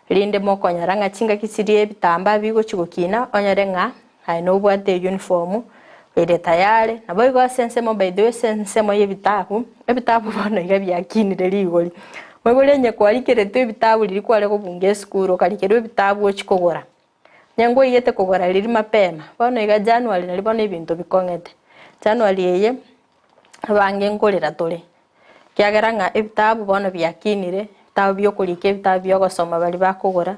linde mokonyaranga chinga kisirie bitamba bigo chigokina onyarenga aino bwate uniform ile tayari nabo igo sense mo by the way sense mo ebitabu bono iga byakinire ligoli mwegole nye kwalikere tu ebitabu liri kwale kubunge skuru kalikere ebitabu ochikogora nyango yete kogora liri mapema bono iga January nali bono ebintu bikongete January yeye bange ngolera tole kyageranga ebitabu bono byakinire tabu byokulike ebitabu byogosoma bali bakogora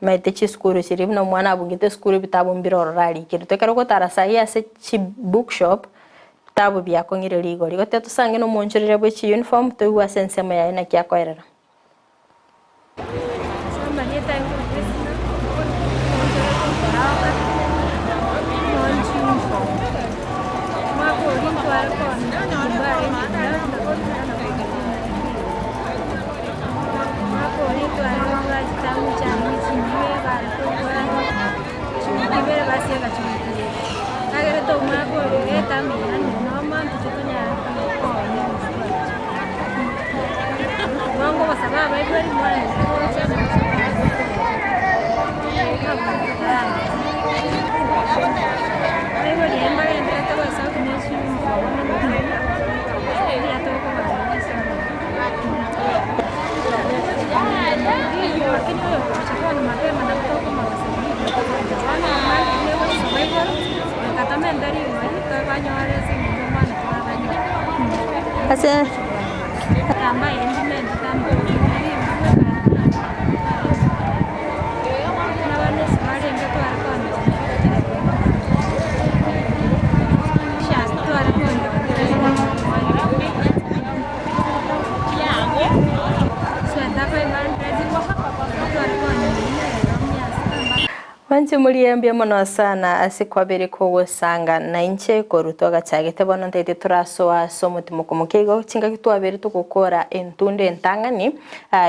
maite chi skuru chiri no mwana abungite skuru bitabu mbiroro rali kirutekero ko tarasai ase chi bookshop tabu byakongire ligoli gote tusange no monchurire bwe chi uniform to wa sense mo yaina kyakorera Wanti muliambia mono sana asikwabere ko sanga na Ense korutoga chagete bono ntete turaso somuti mukego chinga kitwabere tukukora entunde entangani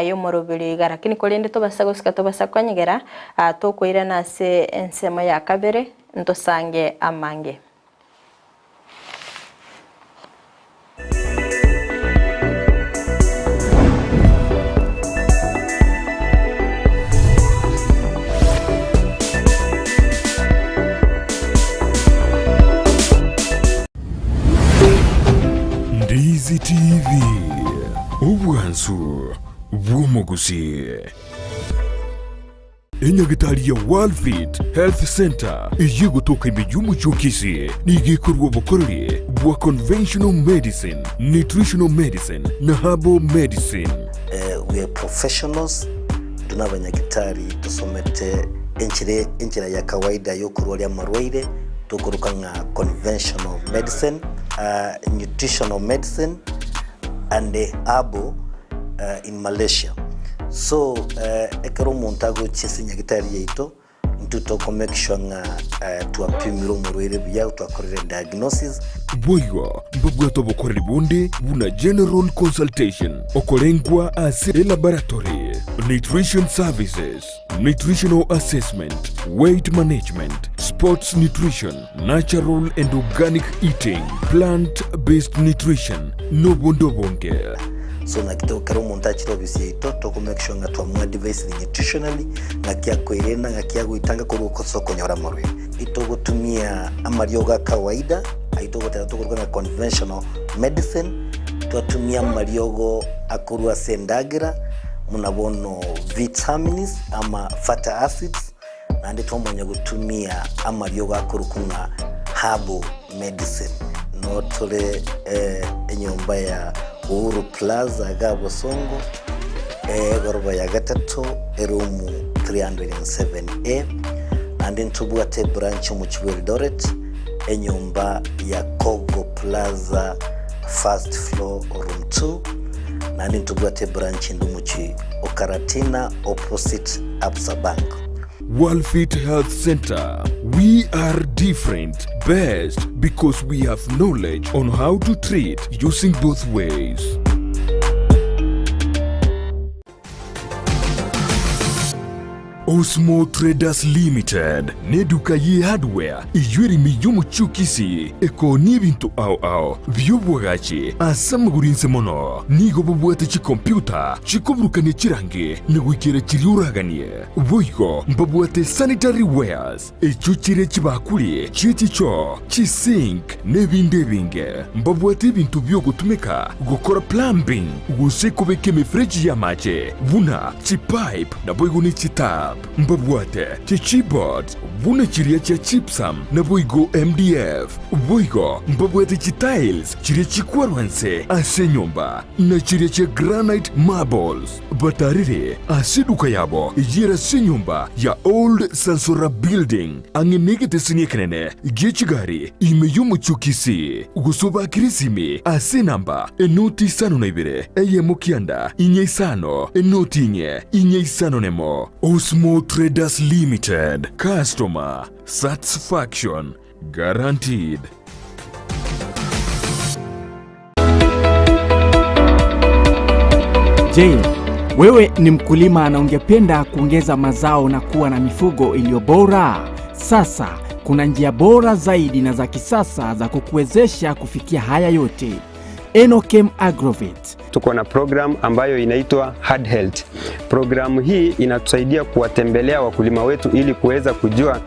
yo morobiri garakini kolende to basago skato basakonyegera to koira na se ensemo ya kabere ntosange amange Ndizi TV Obwansu Bwomogusii enyagitari ya Walfit Health Center iye gutoka imijuma cyo Kisii nigikorwa bukorere bwa conventional medicine, nutritional medicine na herbal medicine. We are professionals, tunabanyagitari tusomete enchira ya kawaida yo kurwalia marwaire tukuruka nga conventional medicine, nutritional medicine and herbal in Malaysia. So ekero montago chisi nyagitari yeito ntutoko make sure nga tuapimiro murwire bya twakorera diagnosis. Boywa mbabwato bokorera bonde buna general consultation okolengwa as a laboratory, nutrition services, nutritional assessment, weight management, sports nutrition, natural and organic eating, plant-based nutrition, no bondo bonge. So nakito kero montaji to bisito to make sure nga twa device nutritionally ngakia kwirena ngakia guitanga ko soko nyora morwe ito gutumia amarioga kawaida aito gutera tukuruka conventional medicine tutumia mariogo akurua sendagira munabono vitamins ama fatty acids na ndito mwenye gutumia amariogo akurukunga herbal medicine no tole enyomba ya Uhuru Plaza Gabo Songo goroba ya gatatu erumu 307A and ntubwate branch mu Eldoret enyumba ya Kogo Plaza first floor room 2 na ntubwate branch ndumuchi Okaratina opposite Absa Bank. Walfit Health Center. We are different, best because we have knowledge on how to treat using both ways. Osmo Traders Limited neduka ye hardware iyuri miyumu chukisi eko nibintu au byobwagachi asamugurinse mono nigo bubwate chi computer chikuburukane chirange negwikira chiriuraganie boygo mbabwate sanitary wares echuchire chibakuri chichicho chisink nebindebinge mbabwate ibintu byo gutumika gukora plumbing gusekubeke mifreji ya mache buna chipipe na boygo ni chita mbabwate chichibot buna chiria cha chipsam na boigo MDF boigo mbabwate chitiles chiria chikwarwanse ase nyomba na chiria cha granite marbles batarire asiduka yabo yera se nyomba ya old Sansora building angenegete sinyekenene gechigari imeyumu chukisi gusoba kirisimi ase namba enoti sano na ibere eye mukianda inye sano enoti inye sano nemo. Osmo Traders Limited. Customer satisfaction guaranteed. Je, wewe ni mkulima na ungependa kuongeza mazao na kuwa na mifugo iliyo bora? Sasa kuna njia bora zaidi na za kisasa za kukuwezesha kufikia haya yote. Enokem Agrovet. Tuko na program ambayo inaitwa Hard Health. Programu hii inatusaidia kuwatembelea wakulima wetu ili kuweza kujua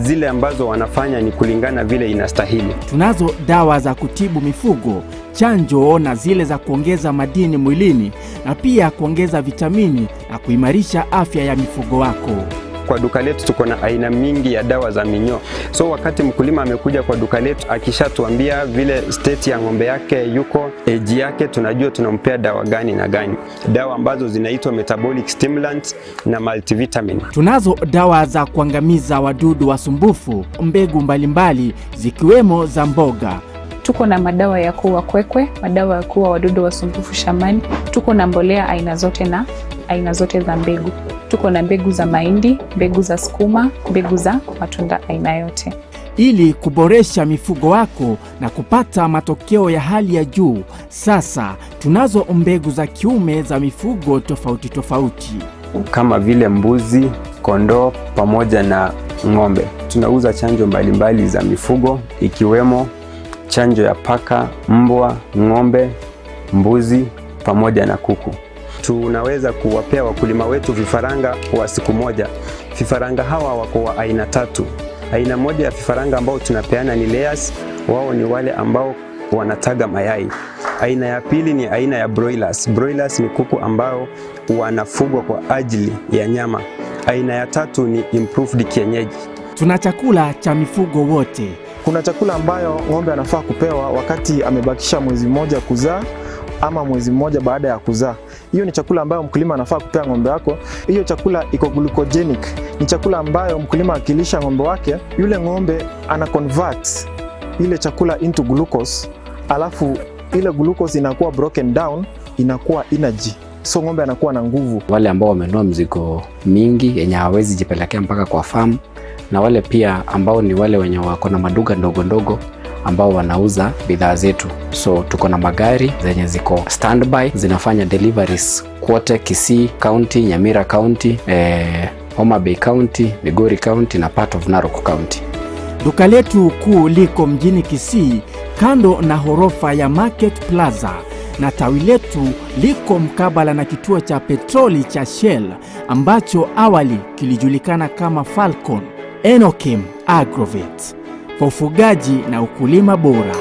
zile ambazo wanafanya ni kulingana vile inastahili. Tunazo dawa za kutibu mifugo, chanjo na zile za kuongeza madini mwilini na pia kuongeza vitamini na kuimarisha afya ya mifugo wako. Kwa duka letu tuko na aina mingi ya dawa za minyoo. So wakati mkulima amekuja kwa duka letu akishatuambia vile state ya ng'ombe yake yuko, age yake, tunajua tunampea dawa gani na gani. Dawa ambazo zinaitwa metabolic stimulants na multivitamin. Tunazo dawa za kuangamiza wadudu wasumbufu, mbegu mbalimbali zikiwemo za mboga. Tuko na madawa ya kuua kwekwe, madawa ya kuua wadudu wasumbufu shambani. Tuko na mbolea aina zote na aina zote za mbegu. Tuko na mbegu za mahindi, mbegu za sukuma, mbegu za matunda aina yote. Ili kuboresha mifugo wako na kupata matokeo ya hali ya juu, sasa tunazo mbegu za kiume za mifugo tofauti tofauti. Kama vile mbuzi, kondoo pamoja na ng'ombe. Tunauza chanjo mbalimbali za mifugo ikiwemo chanjo ya paka, mbwa, ng'ombe, mbuzi pamoja na kuku. Tunaweza kuwapea wakulima wetu vifaranga wa siku moja. Vifaranga hawa wako wa aina tatu. Aina moja ya vifaranga ambao tunapeana ni layers, wao ni wale ambao wanataga mayai. Aina ya pili ni aina ya broilers. Broilers ni kuku ambao wanafugwa kwa ajili ya nyama. Aina ya tatu ni improved kienyeji. Tuna chakula cha mifugo wote. Kuna chakula ambayo ng'ombe anafaa kupewa wakati amebakisha mwezi mmoja kuzaa ama mwezi mmoja baada ya kuzaa. Hiyo ni chakula ambayo mkulima anafaa kupea ng'ombe wako. Hiyo chakula iko glucogenic. Ni chakula ambayo mkulima akilisha ng'ombe wake, yule ng'ombe ana convert ile chakula into glucose, alafu ile glucose inakuwa broken down, inakuwa energy. So ng'ombe anakuwa na nguvu. Wale ambao wamenunua mzigo mingi yenye hawezi jipelekea mpaka kwa farm, na wale pia ambao ni wale wenye wako na maduka ndogo ndogo ambao wanauza bidhaa zetu. So tuko na magari zenye ziko standby zinafanya deliveries kote Kisii County, Nyamira County, Homa Bay County, Migori County na part of Narok County. Duka letu kuu liko mjini Kisii kando na ghorofa ya Market Plaza, na tawi letu liko mkabala na kituo cha petroli cha Shell ambacho awali kilijulikana kama Falcon Enokem Agrovet, kwa ufugaji na ukulima bora.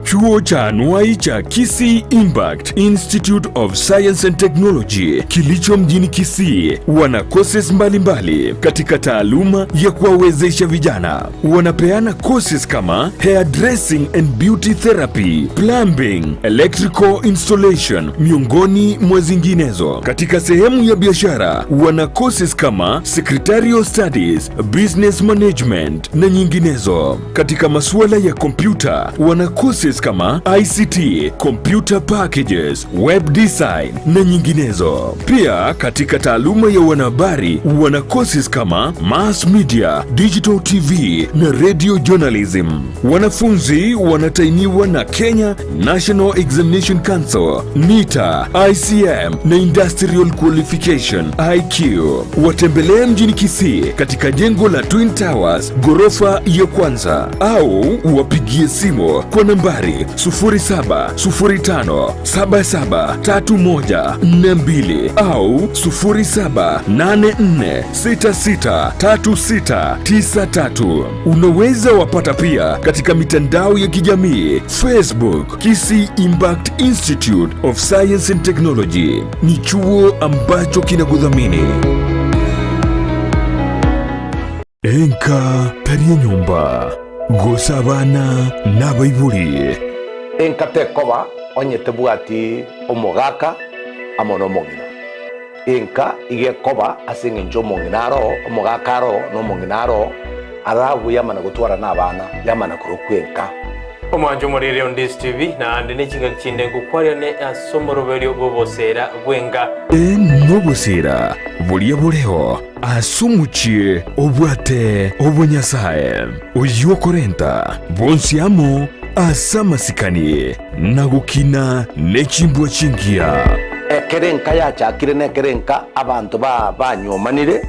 Chuo cha anuai cha Kisii Impact Institute of Science and Technology kilicho mjini Kisii wana courses mbalimbali katika taaluma ya kuwawezesha vijana. Wanapeana courses kama hairdressing and beauty therapy, plumbing, electrical installation, miongoni mwa zinginezo. Katika sehemu ya biashara wana courses kama secretarial studies, business management na nyinginezo. Katika masuala ya kompyuta wana courses kama ICT, computer packages, web design na nyinginezo. Pia katika taaluma ya wanahabari wana courses kama mass media, digital TV na radio journalism. Wanafunzi wanatainiwa na Kenya National Examination Council, NITA, ICM na Industrial Qualification IQ. Watembelee mjini Kisii katika jengo la Twin Towers ghorofa ya kwanza, au wapigie simu kwa nambari 0705773142 au 0784663693. Unaweza wapata pia katika mitandao ya kijamii Facebook Kisii Impact Institute of Science and Technology. Ni chuo ambacho kinakudhamini. Enka tariye nyumba gosa abana n'abayiburi. Enka tekoba onye tebwati omogaka amono omongina. Enka igekoba asinge njo omonginaro omogakaro n'omonginaro arabu yamana gutwara n'abana yamana kurokwenka. Omwanjo murire on Ndizi TV na ndine kinga kinde ngukwarya ne asomoroberio bobosera gwenga. Nobosera bulia buleho asumuchie obwate obonyasaye oyo korenta bonsiamo asamasikanie na gukina nechimbwa chingia. Ekerenka yachakire nekerenka abantu banyomanire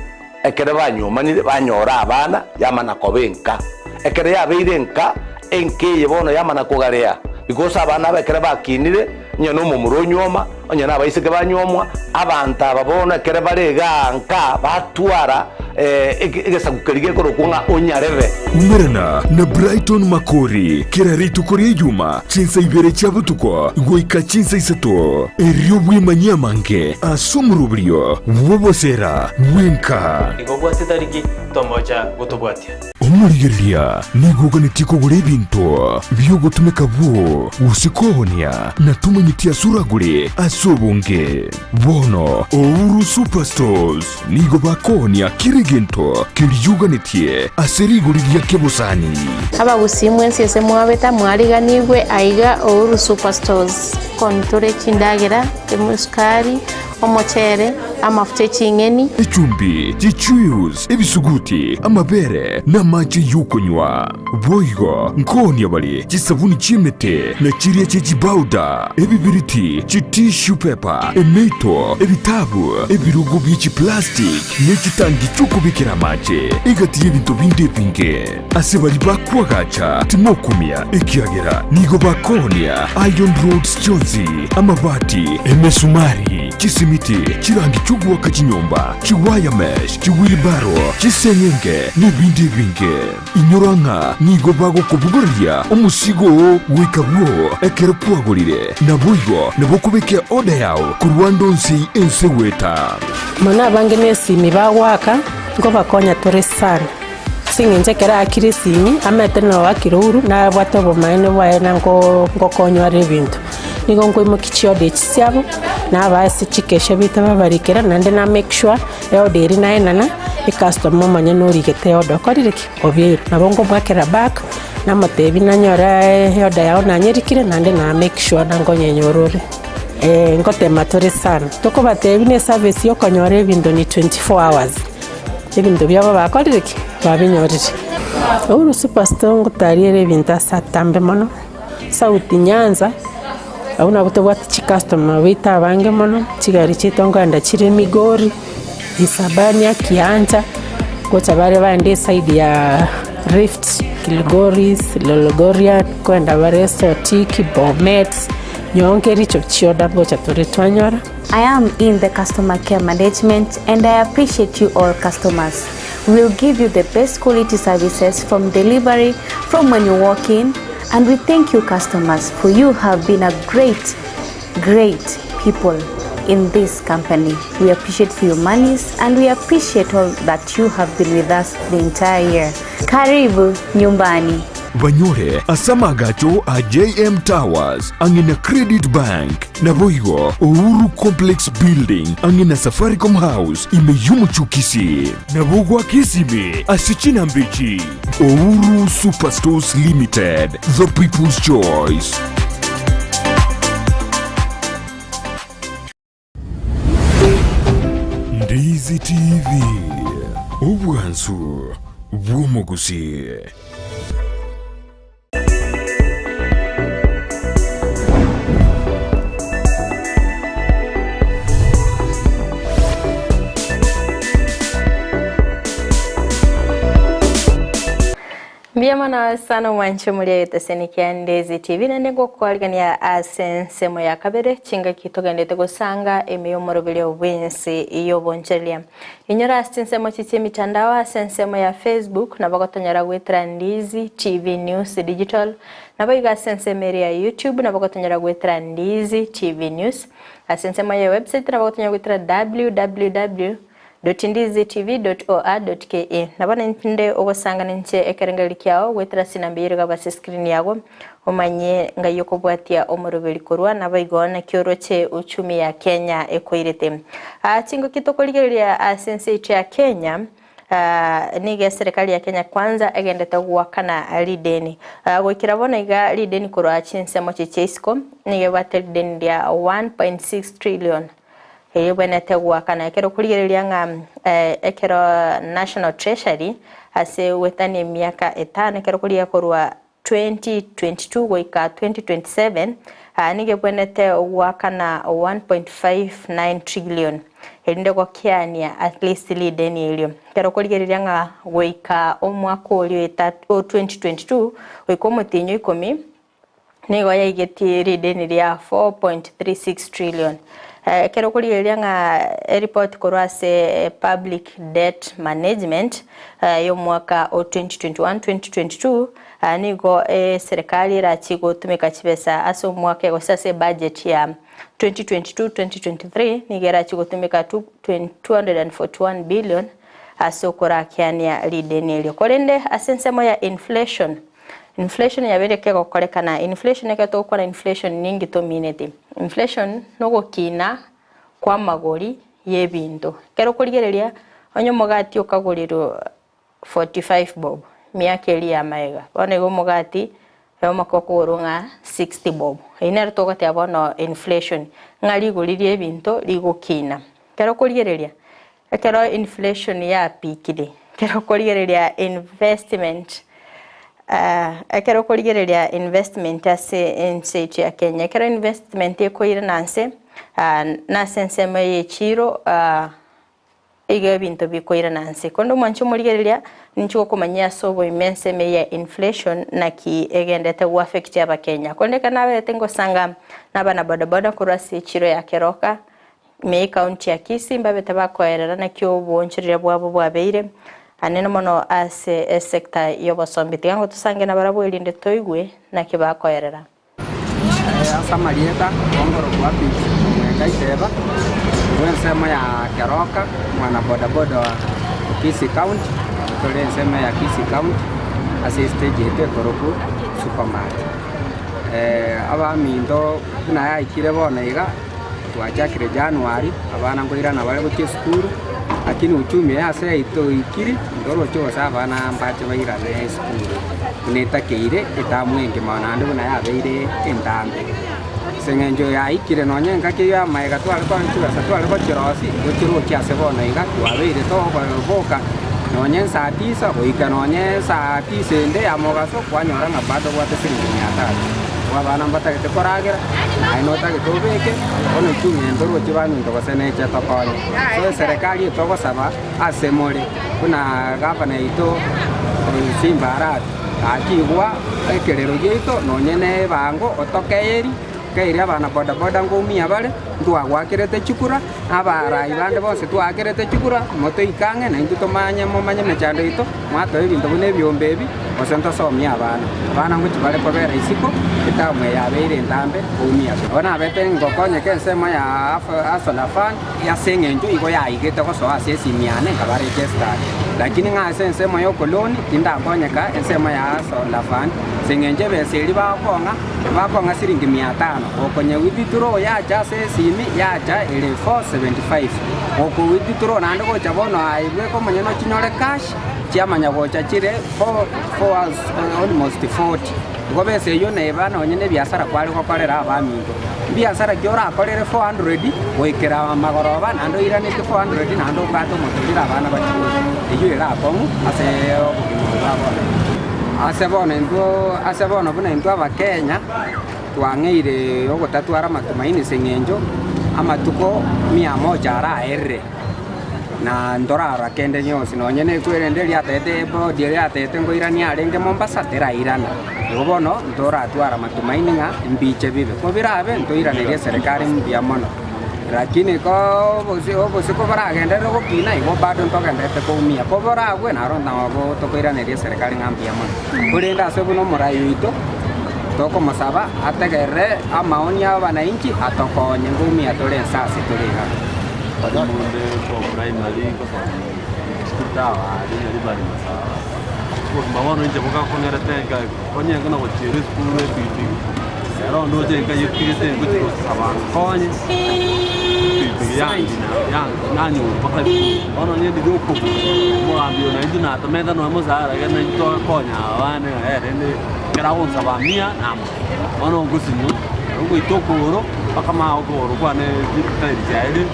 ekere banyomanire banyora abana yamana kobenka ekere yabeirenka enke yebono yamana kugarea because abana bekere bakinire nyano mumuro nyoma onyana abaisike banyomwa abantu ababona ekere bareganka batwara egesagukerige korokunga onyareve umerana na Brighton Makori keraritu kuri yuma chinsa ibere chabutuko goika chinsa isato erio bwimanya mange asumurubrio wobosera wenka igobwate tariki tomoja gotobwatia omurigeria nigoganitiko gure bintu byogotumeka bwo usikohonia na tumanyitia suragure asobonge bono ouru superstores nigo bakonia kirigento kiryuganitie aseriguriria kebusani Gusii mwensi ese mwabeta mwariganirwe aiga ouru superstores kontore chindagera emuskari omochere amafuta chingeni echumbi chichuyus ebisuguti amabere na maji yukunywa boigo nkoni abali chisabuni chimete na chiria chechibauda ebibiriti tissue paper emeito ebitabu ebirugo by'ichi plastic n'echitangi cy'ukubikira maji igati y'ebintu binde pinge asebali bakwagacha timokumia ekiagera nigo bakonia iron rods chonzi amabati emesumari chisimiti chirangi chugwaka chinyomba chiwaya mesh chiwilbaro chisenyenge n'ibindi bingi inyoranga nigo bago kubuguria umusigo wikabwo ekero kwagurire nabuigo nabokubeke oda yao kurwandonsi ense weta mana bange nesimi bagwaka ngo bakonya tore sana singinje kera akiri simi amete no akiruru na bwato bomaine bwaena ngo konywa rebintu nigo ngo imukichio de chisyabo na basi chikesha bita babarikera nande na make sure yo deri na enana e customer manya no rigete odo koririki obye nabongo bwakera back na matebi na nyora yoda yao na nyerikire nande na make sure nango nyenyorore ngote matore sana toko batebi ne service yo konyore bindo ni 24 hours ebintu byabo bakoririki babinyorire uru superstore ngutariere binta satambe mono sauti Nyanza auna butobwati chi customer wita bange mono chigari chitonganda chire Migori Isabania Kianja kocha bare bande side ya Rift Kilgoris Lologoria kwenda bare Sotiki Bomet nyongeri chokchioda bocha tore twanyora. I am in the customer care management and I appreciate you all customers. We will give you the best quality services from delivery, from when you walk in, and we thank you customers for you have been a great people in this company. We appreciate for your monies and we appreciate all that you have been with us the entire year. Karibu nyumbani. Banyore asamagacho a JM Towers angina Credit Bank na boigo Uhuru Complex Building angina Safaricom House imeyumu chukisi na bogwa kisime asichina mbichi Uhuru Superstores Limited, the people's choice. Ndizi TV ubwansu bw'omugusi. Mbiyamana sana mwancho mulia yotasenikia Ndizi TV na nego kualigania asensemo ya kabere chinga kitogandete gusanga emeyo morobili wensi iyo bonchelia. Inyora asensemo chichi mitandao asensemo ya Facebook na bakotonyara gwetera Ndizi TV News Digital na bayiga asensemeri ya YouTube na bakotonyara gwetera Ndizi TV News asensemo ya website na bakotonyara gwetera www.ndizitv.or.ke nabana npinde ogosanga nche ekerengali kyao gwetera sinambire gaba screen yago omanye ngayoko bwatia omorobeli korwa nabaigona kyoroche uchumi ya Kenya ekoirete chingo kitokoligeria asense ya Kenya nige serikali ya Kenya kwanza egendeta gwakana lideni gwikirabona iga lideni korwa chinsemo chichesco nige batelideni dia 1.6 trillion bwene tegwa kana ekero kuligereria nga ekero National Treasury ase wetani miaka etano ekero kulia korwa 2022 goika 2027 nige bwene tegwa kana 1.59 trillion elinde kwa kiania at least lideni elio ekero kuligereria nga goika omwaka olio 2022 goika mutinyo 10 nigo yaigeti lideni lia 4.36 trillion kero kuligereria nga report korwase public debt management yo mwaka o 2021-2022 nigo serikali irachigo tumika chibesa aso mwaka ego sase budget ya 2022-2023 nigera chigo tumika 241 billion aso korakiania lideni elio kolende asensemo ya inflation yabere kolekana inflation ekato kwa inflation ningi to minute inflation nogo kina kwa magori yebinto kero kuligereria onyo mogati okaguriro 45 bob miakeli ya maega bone go mogati yo makokoro 60 bob iner to gati abono inflation ngali guririe binto ligo kina kero kuligereria kero inflation ya pikide kero kuligereria investment ekero kuligereria investment ase Ense ya Kenya kero investment ekoira nanse na sensemo yechiro ige bintu bikoira nanse kondo mwancho muligereria nicho kumanya sobo immense ya inflation na ki egendete wa affect ya Kenya konde kana bete ngosanga nabana bodaboda kurasi chiro ya keroka me county ya Kisii mbabete bakoerera nakyo obwonchirire bwabo bwabeire anene mono ase sector y'obosombi tigango tusange na barabo irinde toigwe nakyo bakoerera asa marieta ongoro kwa bichi mwekaiteba wensema ya Keroka mwana bodaboda wa Kisii County tole nsema ya Kisii County ase stage ete Kerubo supermarket abamindo na yaikire bona iga twachakire January abana ngoira na bale gotie skuru lakini uchumi ase ito ikiri ndoro cho sabana mbache baira le skuru kunetakeire etamwenge manande buna yabeire endambe sengenjo yaikire nonyenga ke ya maiga twale kwa nchura twale kwa chirosi gochiro kyase bona iga twabeire to boka nonyen saa 9 goika nonyen saa 10 ende amogaso kwanyora na bado gwate siringi 300 wabana mbata kete koragira ainota kitobeke ono chumi ndoro chibanu ndogosene cha tokonye so serikali itoko saba asemole kuna gavana ito Simbarat akigwa ekerero gito nonyene bango otokeeri kairia bana boda boda ngomia bale twagwakirete chukura abarai bande bose twakirete chukura moto ikange na into tomanya momanya mechando ito mwato ebintu bune byombebi osento somia bana nguchi bale kobera isiko etamwe yabeire ndambe omia ona bete ngokonye kensema ya asola fan ya sengenjo igo ya igete ko so asesi miane kabare chesta lakini ngase nsema yo koloni tinda konyeka ensema ya asola fan sengenje beseli bakonga siringi 500 okonye withituro ya jase simi ya ja ile 475 oko withituro nande ko chabono aibwe ko manyeno chinyore cash chiamanya go chachire for almost 40 gobese yo ne bana onyene biasara kwali ko korera abamindo biasara gyora akorere 400 goikera magoroba nando irane 400 nando bato motira bana bachiwo eyo era akomu asebona buna into abakenya twangeire ogotatuara matumaini sengenjo amatuko 100 araere na ndorara kende nyosi nonyene kwerende liatete bodi liatete ngoirani arenge Mombasa terairana igobono ndora atwara matumaini nga mbiche bibe ko birabe ntoirane ria serikali mbia mono lakini ko bosi ko baragende ro kina igo bado ntokendete ko umia ko baragwe na ronda ngo tokoirane ria serikali ngambia mono kulinda asebuno morayo ito toko masaba ategere amaoni y'abananchi atokonye ngumi atore nsasi turiha Munde ko primary ko kutawa ari bari masaba ko mawono nje boka kongera tenga konye ngona ko chiri skulu epipi ero ndo je ka yikirite ko chiro saban konye epipi yang nanyo baka ono nye di goko mo ambio na induna to meda no amosara ga na to konya wane ere kera on sabamia namo ono Gusii ngo itokoro pakama okoro kwane ditari jaide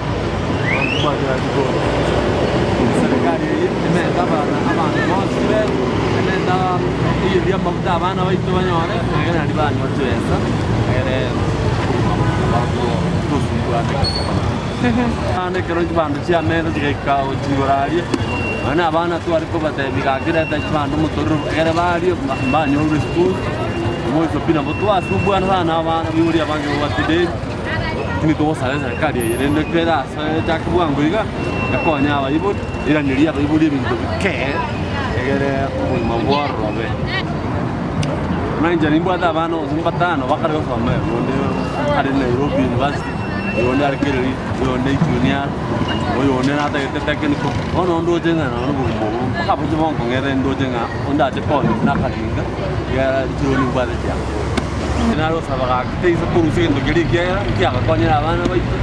kwa diko serikali imenda bana abana mostre imenda iyo dia mabda bana baito banyore ngena ndi bana otwesa ere ane kero jibando chia mero dikeka ojibararia ana abana tu ariko batemiga kireta jibando mutoro ere bari banyo school mozo pina botwa subwana sana abana biuri abange batide ni to sare serikali irende kwera jakubwa ngoiga yakonya abayibuli iraniria abayibuli bintu ke egere mabwaro be nanje nimbwata abana zimpatano bakare kosome onde ari Nairobi University onde arkiri onde junior onde nata technical ono ndo jenga no bumbo akabuti bongo ngere ndo jenga onda te poni nakalinga ya joni bwale ya nalo sabaga kite kuru sendo girigia ya konya abana baito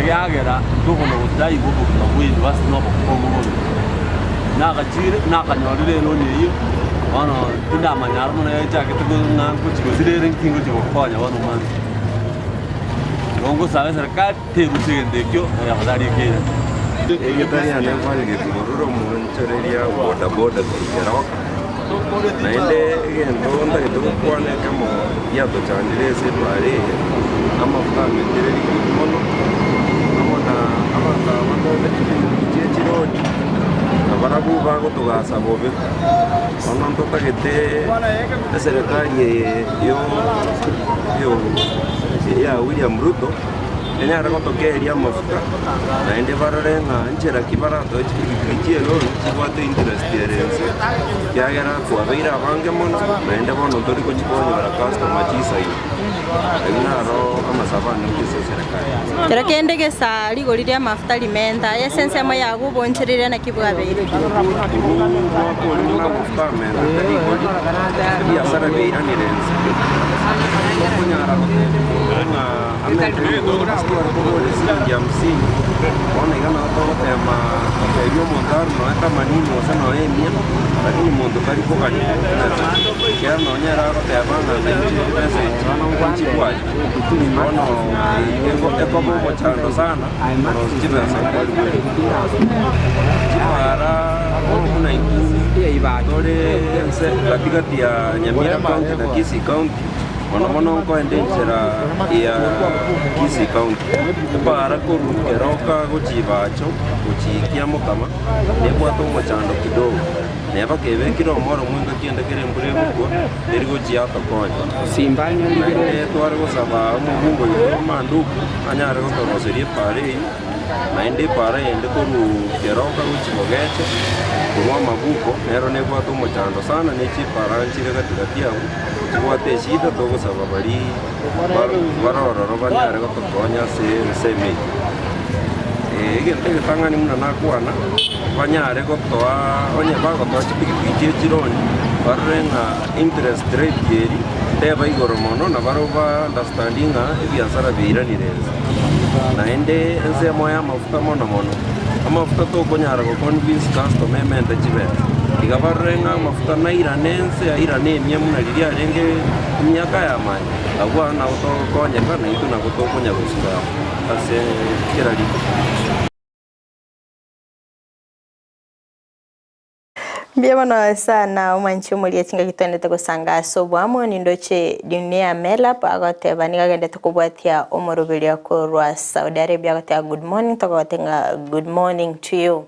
yagera tuko no dai bubu no win bas no ko mo naga chire naga nyorire no ni yo ono tinda manyar mo na ja kite ko na ko chigo sire ring kingo chigo konya wono man gongo sabe serikali te rusende kyo ya badari ke Egetaria ne kwali getiruro mu nchoreria boda boda Keroka na ile ngendo ndagito kwane kama ya to chandire se pare ama fami direri kono amona amata mando de chironi abarabu bago to gasa bobe onon to tagete serikali yo ya William Ruto enyara gotokeria mafuta naende barorenga nchera kibarato chikikirichielo chibwate interest erense kiagera twabeire abange mono naende bono tori gochikonyora customer chisaini eginaro amasabani ngise serikali kero kende gesa ligorire mafuta limenta esense mo yago boncherire na kibwabeire mafuta menta ligori biashara beira ni rense kunyara na amedo ya msingi ona igana tema hiyo mondaro no hata manini wasana waemia lakini mondo kali kwa kali kia naonyera rote ya banga na pesa nchi kwaji ono eko bobo chando sana no jibe sana jibara kuna ingine ibadore Ense katikati ya Nyamira County na Kisii County mono ko endechera ya Kisii County para kurukeroka guchibacho guchikia mukama nebwato mochando kidogo neba kebekiro moro mwinga kienda kire mbure gukwa erigo chiata konja simbanya ligere tware gusaba mubungo manduku anyare gotoroserie pare naende pare ende kurukeroka guchibogeche kuwa mabuko nero nebwato mochando sana nechi para nchire katikati yao tubate shida togo saba bari baroro banyare gotokonya seme egete tangani muna nakwana banyare gotoa onye bago to chipiki chironi barenga interest rate yeri teba igoro mono na baroba understanding biashara beira ni renza naende Ense moya mafuta mono amafuta to konyara go convince customer mente chibe igabarenga mafuta na iranense irane myamuna liria renge myaka ya mani agwa na auto konye kana itu na kutokonya gusuka ase kirali Biamano sana umanchi mulia chinga kitwendete kusanga sobwamo nindoche dunia mela pagote baniga gendete kubwatia omorobelia korwa Saudi Arabia gote good morning togotenga good morning to you.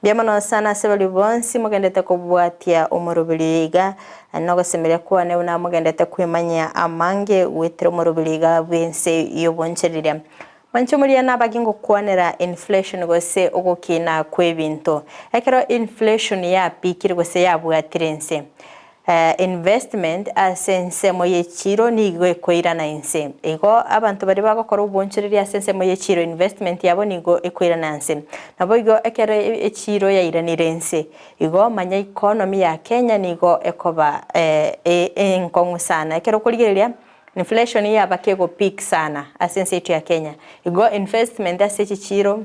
Biamano sana sebali bonsi mugendete kubwatia omorobelia nogo semelia kuwa ne una mugendete kwimanya amange wetro omorobelia bwense yoboncherira. Manchumulia nabagingo kuanera inflation gose ogokina kwebinto. Ekero inflation ya pikiri gose ya bwatirense. Investment asense moye chiro nigo ekoirana Ense. Ego abantu bari bagokora ubonchereri asense moye chiro investment yabo nigo ekoirana Ense. Nabo igo ekero echiro ya iranire Ense. Igo manya economy ya Kenya nigo ekoba enkongu sana. Ekero kuligereria inflation ya bakego peak sana asense yetu ya Kenya. Igo investment ase chiro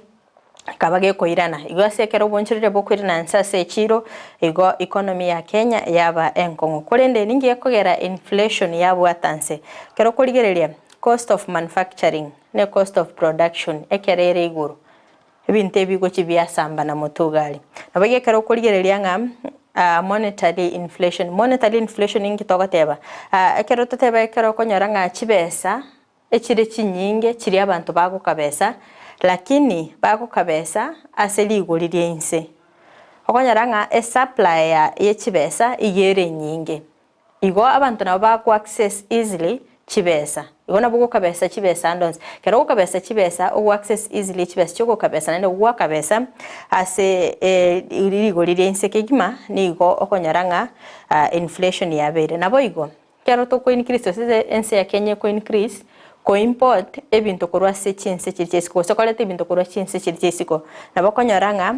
kabage koirana. Igo sekero bonchirire bokwirana nsase chiro igo economy ya Kenya yaba enkongo. Kolende ningi ekogera inflation yabo atanse. Kero kuligereria cost of manufacturing ne cost of production ekerere iguru. Ebinte bigo chibyasamba na motugari. Nabage kero kuligereria ngam monetary inflation ingi togoteba ekero toteba ekero konyora nga chibesa echire chinyinge chiri abantu bago kabesa lakini bago kabesa aseli igoririe Ense okonyora nga supply ya chibesa igere nyinge igo abantu nabo bago access easily chibesa igona bugo kabesa chibesa ndons kero uko kabesa chibesa o access easily chibesa choko kabesa nende uwa kabesa ase irigorire Ense kegima nigo okonyaranga inflation ya bere nabo igo kero to ko increase ase Ense ya Kenya ko increase ko import ebintu korwa se chinse chirichesiko sokolete ebintu korwa chinse chirichesiko nabo okonyaranga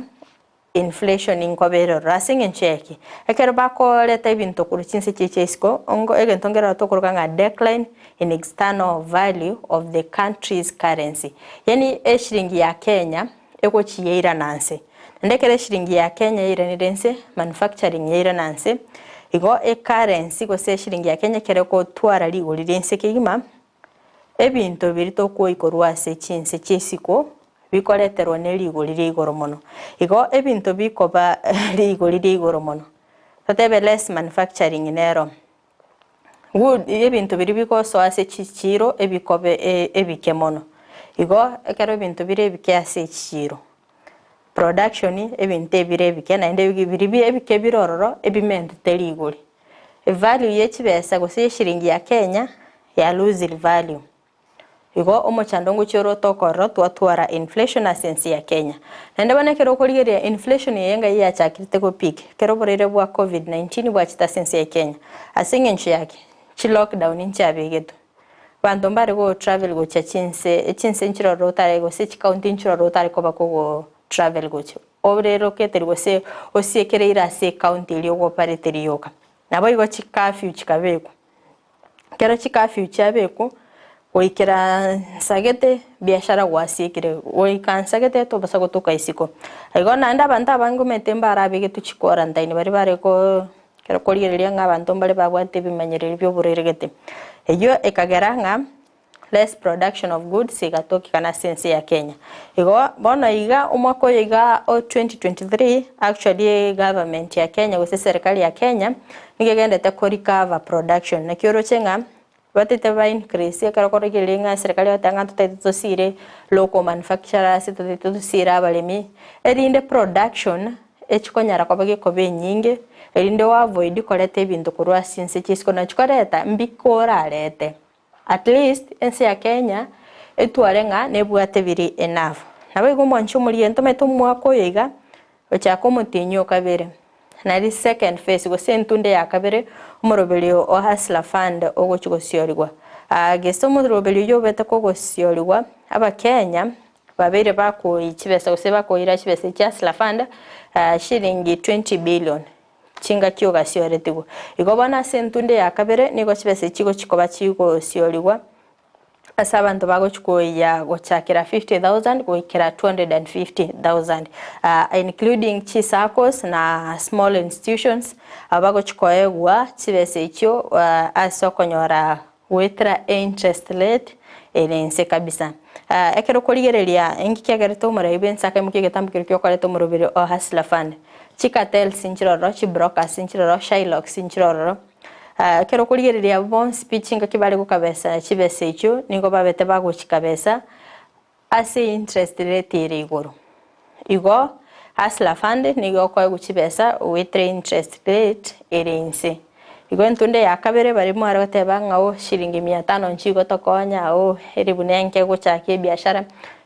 inflation inkobero rasing encheki ekero bako leta ibintu kuruchinse chichesiko ongo egentongera tokuruka nga decline in external value of the country's currency yani shilingi ya Kenya eko chiyeira nanse ndekere shilingi ya Kenya iranirense manufacturing yeira nanse igo currency go se shilingi ya Kenya kereko twara ligolirense kigima ebintu birito ko ikorwa se chinse chesiko bikoleterwa neligorire igoro mono igo ebintu bikoba ligorire igoro mono tatebe less manufacturing nero wood ebintu biri bikoso ase chichiro ebikobe ebike mono igo ekero ebintu bire ebike ase chichiro production ebintu bire ebike na ende biri ebike birororo ebimento teligori value ye chibesa go se shilingi ya Kenya ya lose value igo omochando choro tokoro twatwara inflation asensi ya Kenya nende bana kero korigeria inflation yenga ya chakirite go peak kero borere bwa covid-19 bwa chita sensi ya Kenya asinge nchi yake chi lockdown nchi abegeto bantu mbare go travel go chinse nchiro tare go se county nchiro tare ko bako travel go obrero keteri go se osiekere ira se county liyo go pareteri yoka nabo igo chikafi chikabeko kero chikafi chabeko oikera sagete biashara gwasiekire oikansagete to basa gotoka isiko aigo nanda banta abangu metemba arabe tuchikora ndaini bari ko kero korigereria ng'abantu mbale bagwate bimanyereri byo bureregete eyo ekageranga less production of goods igatoki kana sense ya Kenya igo bona iga umwako iga 2023 actually government ya Kenya wese serikali ya Kenya nigegendete ko recover production na kioro chenga batete ba increase karo korigerenga serikali yatanga tutosire local manufacturers tutosira balemi erinde production echikonyara kwabage kobe nyinge erinde wa avoid kolete bintu kurwa since chisiko na chukareta mbikora lete at least ense ya Kenya etwarenga nebwate biri enough nawe gumwanchu muri entometo mwako yiga ochako mutinyo kabere na second phase go sentunde ya kabere umurobelio o hasla fund ogochigosiorigwa geso umurobelio yo beta kogosiorigwa aba Kenya babere bako ichibesa goseba ko ira chibesa cha hasla fund shilingi 20 billion chinga kyoga sioretigo igobana sentunde ya kabere nigo chibese chigo chikoba chigo siorigwa asa abantu bago chikoya gochakira 50,000 goikira 250,000 including chisakos na small institutions abago chikoegwa chibese icho asokonyora wetra interest rate Ense kabisa ekero korigereria engikiagereto muraiben saka mukigetambikiro kyokoreto murubiri o hasla fund chikatel sinchiroro chibroka sinchiroro Shylock sinchiroro kero korigereria bon speeching kibali gukabesa chibese icho ningo babete bago chikabesa ase interest rate ire igoro igo hasla fund nigo ko guchibesa wetra interest rate Ense igo entunde ya kabere bari mwara bateba ngao shilingi 500 nchigo tokonya o eribunenke gochake biashara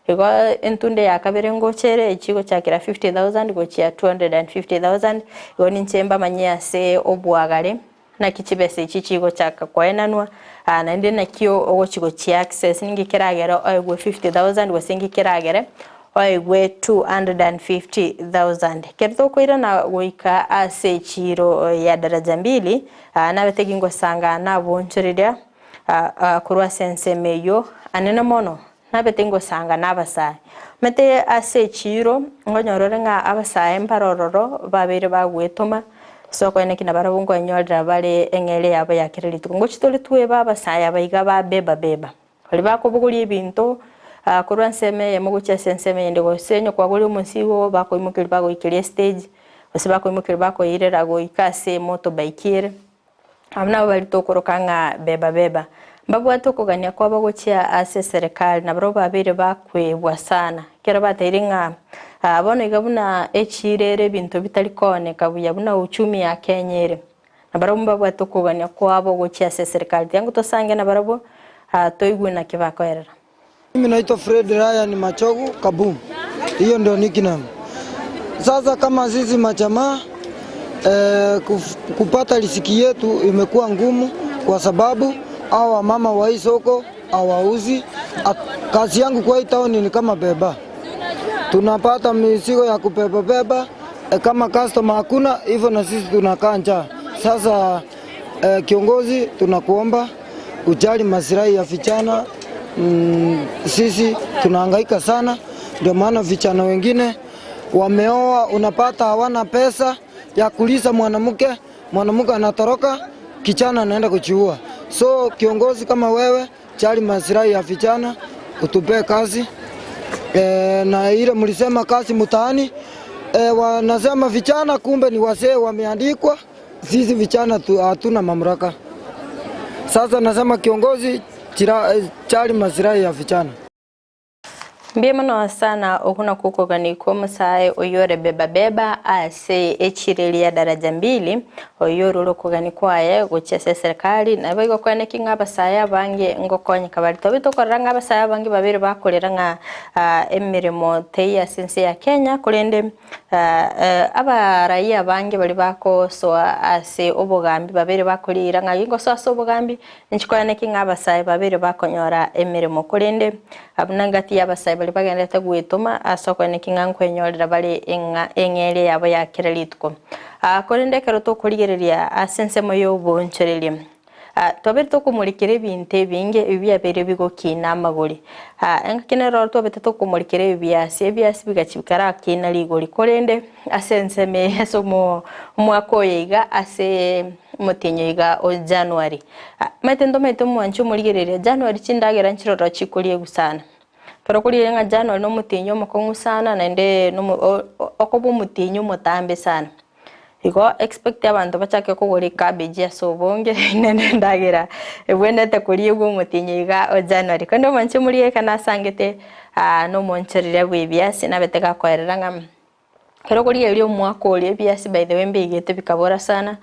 igo entunde ya kabere ngochere ichigo chakira 50,000 gochia 250,000 igo ninchemba manyia se obwagare na kichibese ichichigo chaka kwaenanwa na ndi nakio ogochigo chi access ningi kiragera oigwe 50,000 wasingi kiragere oigwe 250,000 kerto koira na goika ase chiro ya daraja mbili na betegingo sanga na bonchiriria kurwa sense meyo anena mono na betengo sanga na basai mete ase chiro ngonyorore nga abasai mparororo babere bagwetoma soko ene kina barabungo enyorira bale engele yabo yakiriritu ngo chitole tuwe baba saya baiga ba beba bali bakobuguli ibintu kurwa nseme yemugucha senseme yende go senyo kwa guli umunsiwo bako imukiri bago ikiri stage bako imukiri bako irera go ikase moto baikire amna bali tokorokanga beba babu atokogania kwa bago chia ase serikali na baro babire bakwebwa sana kera batairinga abono igabuna echirere bintu bitali kone kabuya buna uchumi ya Kenyere na baro babu atokogania kwa bago chia ase serikali yangu tosange na baro toigwe na kibakoerera. Mimi naitwa Fridah ni Machogu Kabum. Hiyo ndio nickname. Sasa kama sisi majamaa kupata riziki yetu imekuwa ngumu kwa sababu hawa mama wa hii soko hawauzi. Kazi yangu kwa hii town ni kama beba. Tunapata mizigo ya kubeba kama customer hakuna hivyo na sisi tunakaa njaa. Sasa kiongozi tunakuomba ujali maslahi ya vijana. Sisi tunahangaika sana, ndio maana vijana wengine wameoa, unapata hawana pesa ya kuliza mwanamke anatoroka, kijana anaenda kujiua. So kiongozi kama wewe, jali maslahi ya vijana, utupe kazi. Na ile mlisema kazi mtaani, wanasema vijana kumbe ni wazee wameandikwa, sisi vijana hatuna mamlaka. Sasa nasema kiongozi jali maslahi ya vijana. Mbema no sana okuna kuko gani kwa musae oyore beba ase echirilia daraja 2 oyoro loko gani kwaye gochese serikali na bigo kwane kinga basaya bange ngokonye kabali tobito koranga basaya bange babiri bakolera nga emirimo teya Ense ya Kenya kulende abaraia bange bali bako so ase obogambi babiri bakolira nga ingo so ase obogambi nchikwane kinga basaya babiri bakonyora emirimo kulende abunangati yabasaya bali bagendete gwituma asokone kinga kwenyorera bali engere yabo ya kirelitko kulende kero to kurigereria asense moyo boncherelia tobere to kumurikire binte binge ibya bere bigo kina maguri enkine ro to bete to kumurikire byasi bigachibikara kina ligori kulende asense me somo mwako yiga ase mutinyo yiga o January metendo mwanchu murigereria January chindagera nchiroro chikulie gusana pero kuri nga January no mutinyo makongu sana nende no okobu mutinyo mutambe sana iko expect abantu bachake kugura cabbage asobonge nene ndagira ebwenete kuri ugo mutinyo yiga o January kondo manche muri kana sangete no moncherire bwebyasi nabeteka kwerera ngam kero kuri elio mwako oli byasi by the way mbigete bikabora sana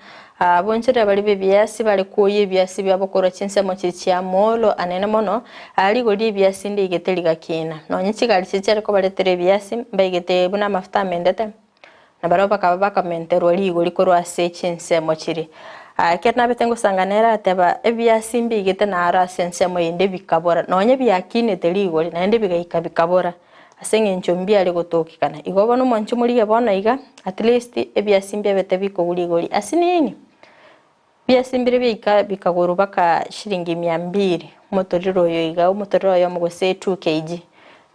bonchera bali byasi bali kuye byasi byabokora chinsemo chichya molo anene mono ali goli byasi ndigete ligakina no nyichigali chichera ko baletere byasi mbigete buna mafuta mendete na baroba kabaka mentero ligo likoro ase chinsemo chiri ketna betengo sanganera ateba byasi mbigete na ara sensemo inde bikabora no nye byakine teligo na inde bigaika bikabora asenge nchombi ali gutokikana igobo no manchu muri yabona iga at least byasi mbebete bikogurigori asinini byasi mbire bikaguru baka shilingi 200 motoriro yo iga motoriro yo mugose 2 kg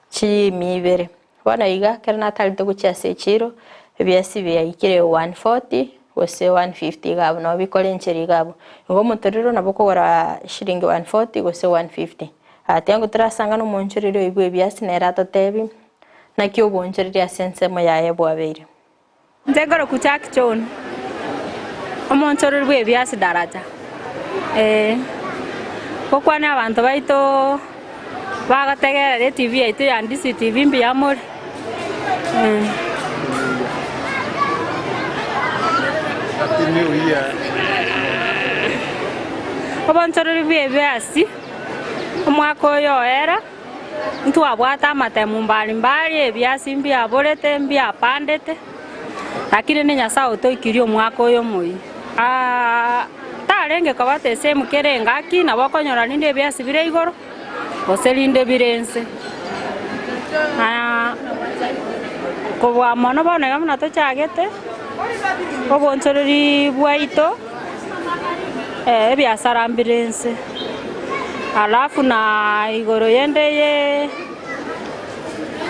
chi mibere wana iga kerna talito guchase chiro byasi byayikire 140 wose 150 gabo no bikole ncheri gabo ngo motoriro naboko gora shilingi 140 wose 150 atengo trasanga no monchiriro ibwe byasi na rato tebi na kyo bonchiriro asense moyaye bwabere ndegoro kuchakchon omonchorero bwe byasi daraja kokwana abantu baito bagategera TV yaito ya Ndizi TV mbi amore omonchorero bwe byasi omwako yo era ntu abwata amatemu mbalimbali ebyasi mbi aborete mbi apandete lakini ni Nyasaye toikirio mwako yo moi tarenge kabate semu kerenga aki na bakonyora ninde byasi bire igoro oselinde birense kobwa mono bone gamna to chagete obonsoreri bwaito byasara mbirense alafu na igoro yendeye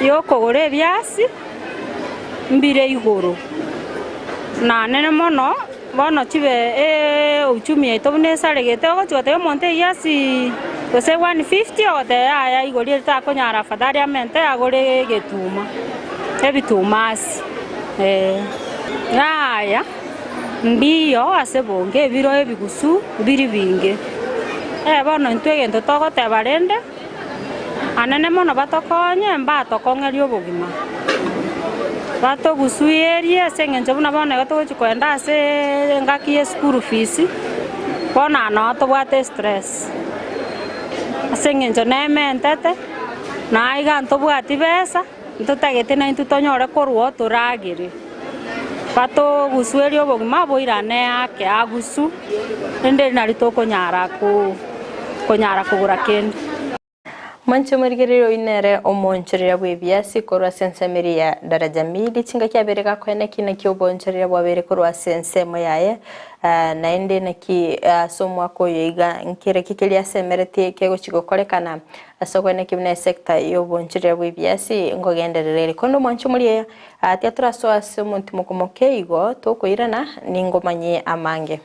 yokogore byasi mbire igoro na nene mono bono chibe uchumi yaito bunesaregete ogochwote monte yasi gose 150 ote aya igori ta konyara fadari amente agore getuma ebitumasi aya mbiyo asebonge biro ebigusu biri binge bono ntwege ntotogote barende anene mono batokonye mbatokong'eria obogima bato gusuyerie sengenje buna bana gato chikwenda ase ngaki ye school fees bona no to bwate stress sengenje na mentete na iga nto bwati besa ntotagete na ntutonyore korwo turagire bato gusuyerie obogima boirane yake agusu ende nari to konyara kugura kende manche murigerero inere omoncherera bwe byasi korwa sense meri ya daraja 2 chinga kyabereka kwene kina kyoboncherera bwabere korwa sense moyaye na ende naki somwa ko yiga nkire kikelia semerete kego chigokorekana asogwene kimne sector yoboncherera bwe byasi ngogenderere kondo manche muri atia traso ase muntu mukomoke igo tokoirana ningomanye amange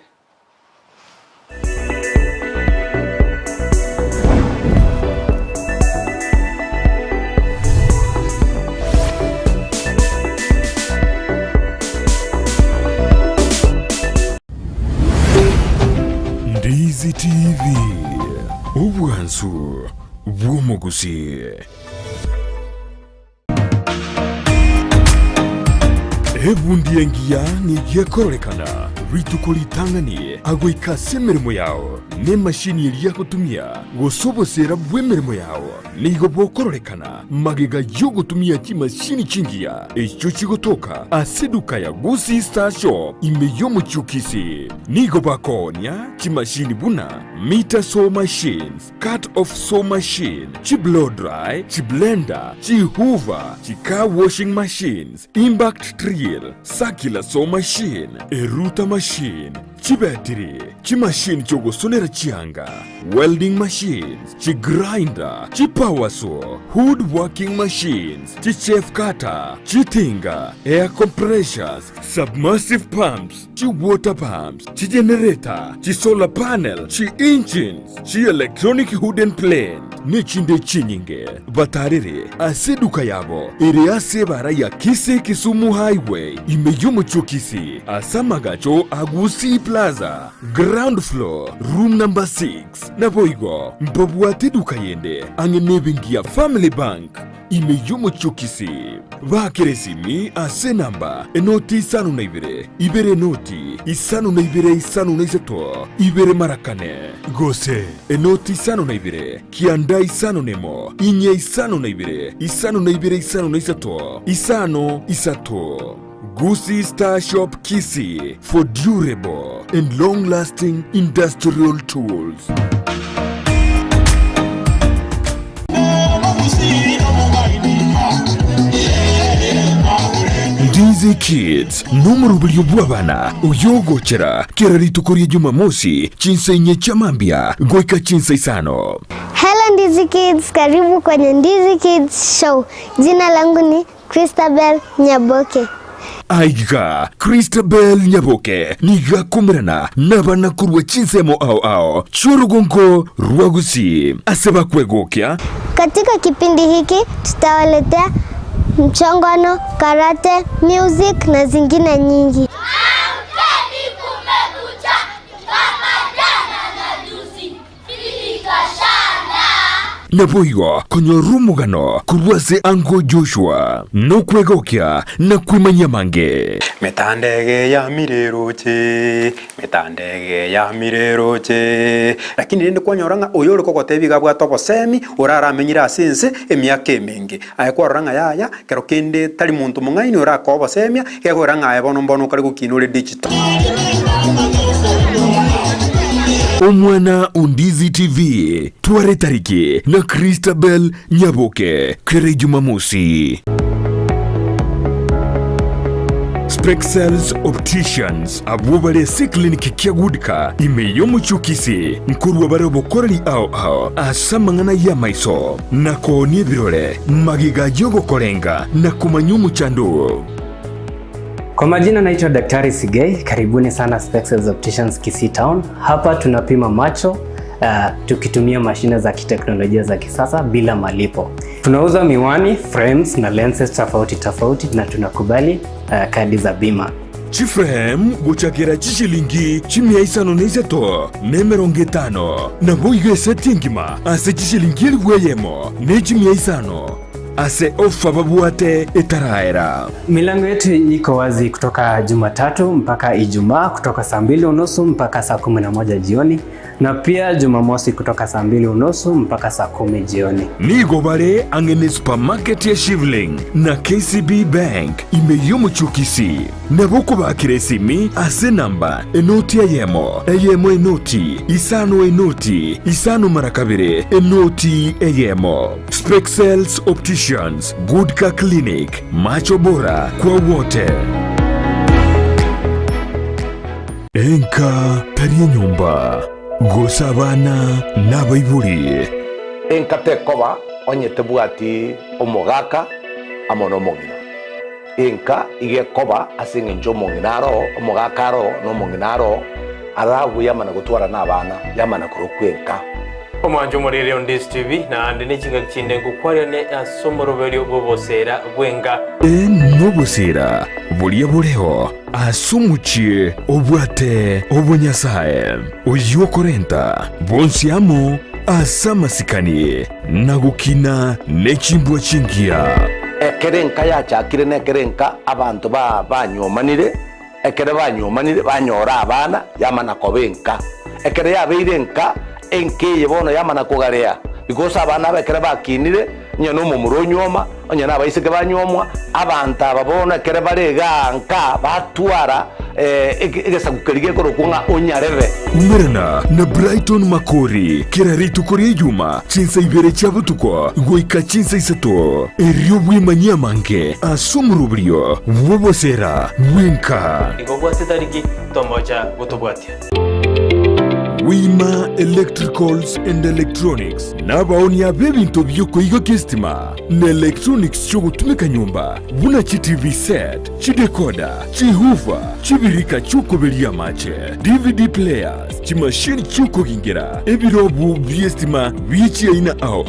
Ndizi TV ubwansu bw'omu Gusii. ebundi engia ni gyekorolekana rituko litanganie agoikase emirimo yao ne mashini eria gutumia gusobosera bw'emirimo yao nigo bokorolekana magega yo gutumia kimashini chingia echo chigotoka aseduka ya Gusii Star Shop imeyo muchukisi nigo bakonia chimashini buna meter saw machines, cut off saw machine, chi blow dry, chi blender, chi hoover, chi car washing machines, impact drill, circular saw machine, eruta machine, chi battery, chi machine chogosonera chianga, welding machines, chi grinder, chi power saw, wood working machines, chi chef cutter, chi tinga, air compressors, submersive pumps, chi water pumps, chi generator, chi solar panel, chi engines, chi electronic hood and plane, nechinde chinyinge, batarere, aseduka yabo, ere asebara ya Kisii Kisumu Highway, imeyomo chokisi, asamagacho Gusii Plaza, ground floor, room number 6, naboigo, mbabuate duka yende, angenebengia Family Bank, imeyomo chokisi, bakeresimi ase namba, enoti isano na ibere noti, isano na isato, ibere marakane, gose, enoti isano na kianda isano nemo, inye isano na isano na isato, isano isato. Gusii Star Shop Kisii for durable and long-lasting industrial tools. Ndizi Kids numurubulyo bw'abana uyogochera kerarito koria Jumamosi chinsa inye chamambia goika chinsa isano. Hello Ndizi Kids, karibu kwenye Ndizi Kids Show. Jina langu ni Christabel Nyaboke. Aiga Christabel Nyaboke niga kumirana nabana kurwa chinsemo ao churugongo rwa Gusii aseba kwegokya. Katika kipindi hiki tutawaletea mchongano, karate, music na zingine nyingi. Naboigo konyorumugano kurwase ango Joshua no kwegokya na kwimanya mange metandege ya mireroche lakini nende kwanyoranga oyore kogotebiga bwa tobosemi uraramenyira asense emyaka emingi ayekwaranga yaya kero kende tali muntu mungaini urakobosemia egoranga ayebono kari gukinure digital. Omwana Ndizi TV tware tariki na Christabel Nyaboke kere Jumamosi. Spexels Opticians abubale clinic kiagudika imeyomo chukisi nkurwa barabo korali ao asamangana ya maiso na konie birole magiga jogo korenga na kumanyumu chandu. Kwa majina naitwa Daktari Sigei, karibuni sana Spexels Opticians Kisii Town. Hapa tunapima macho tukitumia mashine za kiteknolojia za kisasa bila malipo. Tunauza miwani, frames na lenses tofauti na tunakubali kadi za bima. Chiframe guchakira chishilingi chimia isano neiseto nemeronge tano na boigo esetingima ase chishilingi elweyemo ne chimia isano ase ofa babuate etaraera. Milango yetu iko wazi kutoka Jumatatu mpaka Ijumaa kutoka saa 2:30 mpaka saa 11 jioni na pia Jumamosi kutoka saa 2:30 mpaka saa 10 jioni. Nigo bare angene supermarket ya Shivling na KCB Bank imeyomo chukisi na boko bakiresimi ase namba enoti eyemo enoti isano marakabire enoti eyemo. Spexels Opticians, Good Car Clinic, macho bora kwa wote. Enka tarie nyumba gosabana na baiburi. Enka tekoba onye tebuati omogaka amono mongina. Enka igekoba asinge njo monginaro omogakaro no monginaro arabu yamana gutwara n'abana yamana kurokwenka. Omwanjo murire Ndizi TV na ndine chinga kinde ngukwarya ne asomoroberio bobosera gwenga nobosera bulia buleho asumuchie obwate obonyasae oyokorenta bonsiamo asamasikanie nagukina nechimbwa chingia. ekerenka yachakire nekerenka abantu banyomanire ekere banyomanire banyora abana yamana kobenka ekere yabeirenka enkeye bono yamana kugarea because abana bekere bakinire nyano mumuro nyoma onyana abaiseke banyomwa abantu ababona ekere bareganka batwara egesagukerige korokunga onyareve umerana na Brighton Makori keraritu kuri yuma chinsa ibere chabutuko goika chinsa isato erio bwimanya mange asumurubrio wobosera winka igobwate tariki tomoja gutubwatia Wima Electricals and Electronics nabaoni ya bebinto byoko igo kistima na electronics cyo gutumika nyumba buna chi TV set chi decoder chi hoover chibirika cyuko belia mache DVD players chi machine cyuko gingira ebirobu byestima bichi aina ao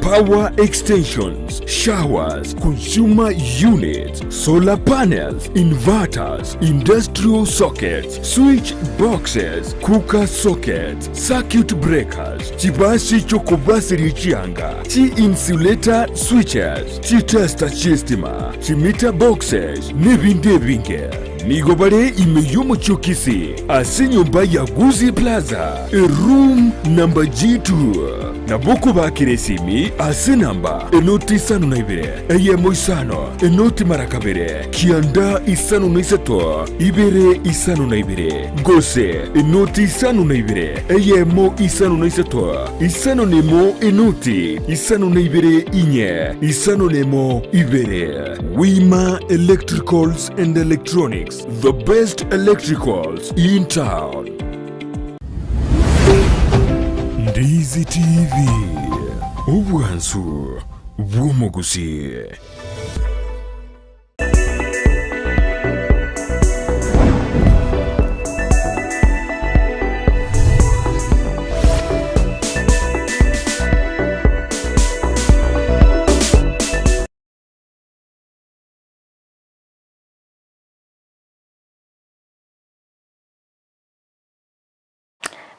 power extensions showers consumer units solar panels inverters industrial sockets switch boxes cooker sockets circuit breakers chibasi choko basiri chianga chi insulator switches chi tester chistima chi meter boxes nebinde binge nigobare imeyomo chokisi asinyumba ya Gusii Plaza room number G2 naboko bakiresimi ase namba enoti isano na ibere eyemo isano enoti marakabere kianda isano na isato ibere isano na ibere gose enoti isano na ibere eyemo isano na isato isano nemo enoti isano na ibere inye isano nemo ibere Wima Electricals and Electronics, the best electricals in town. Ndizi TV, ubwansu bw'omugusi.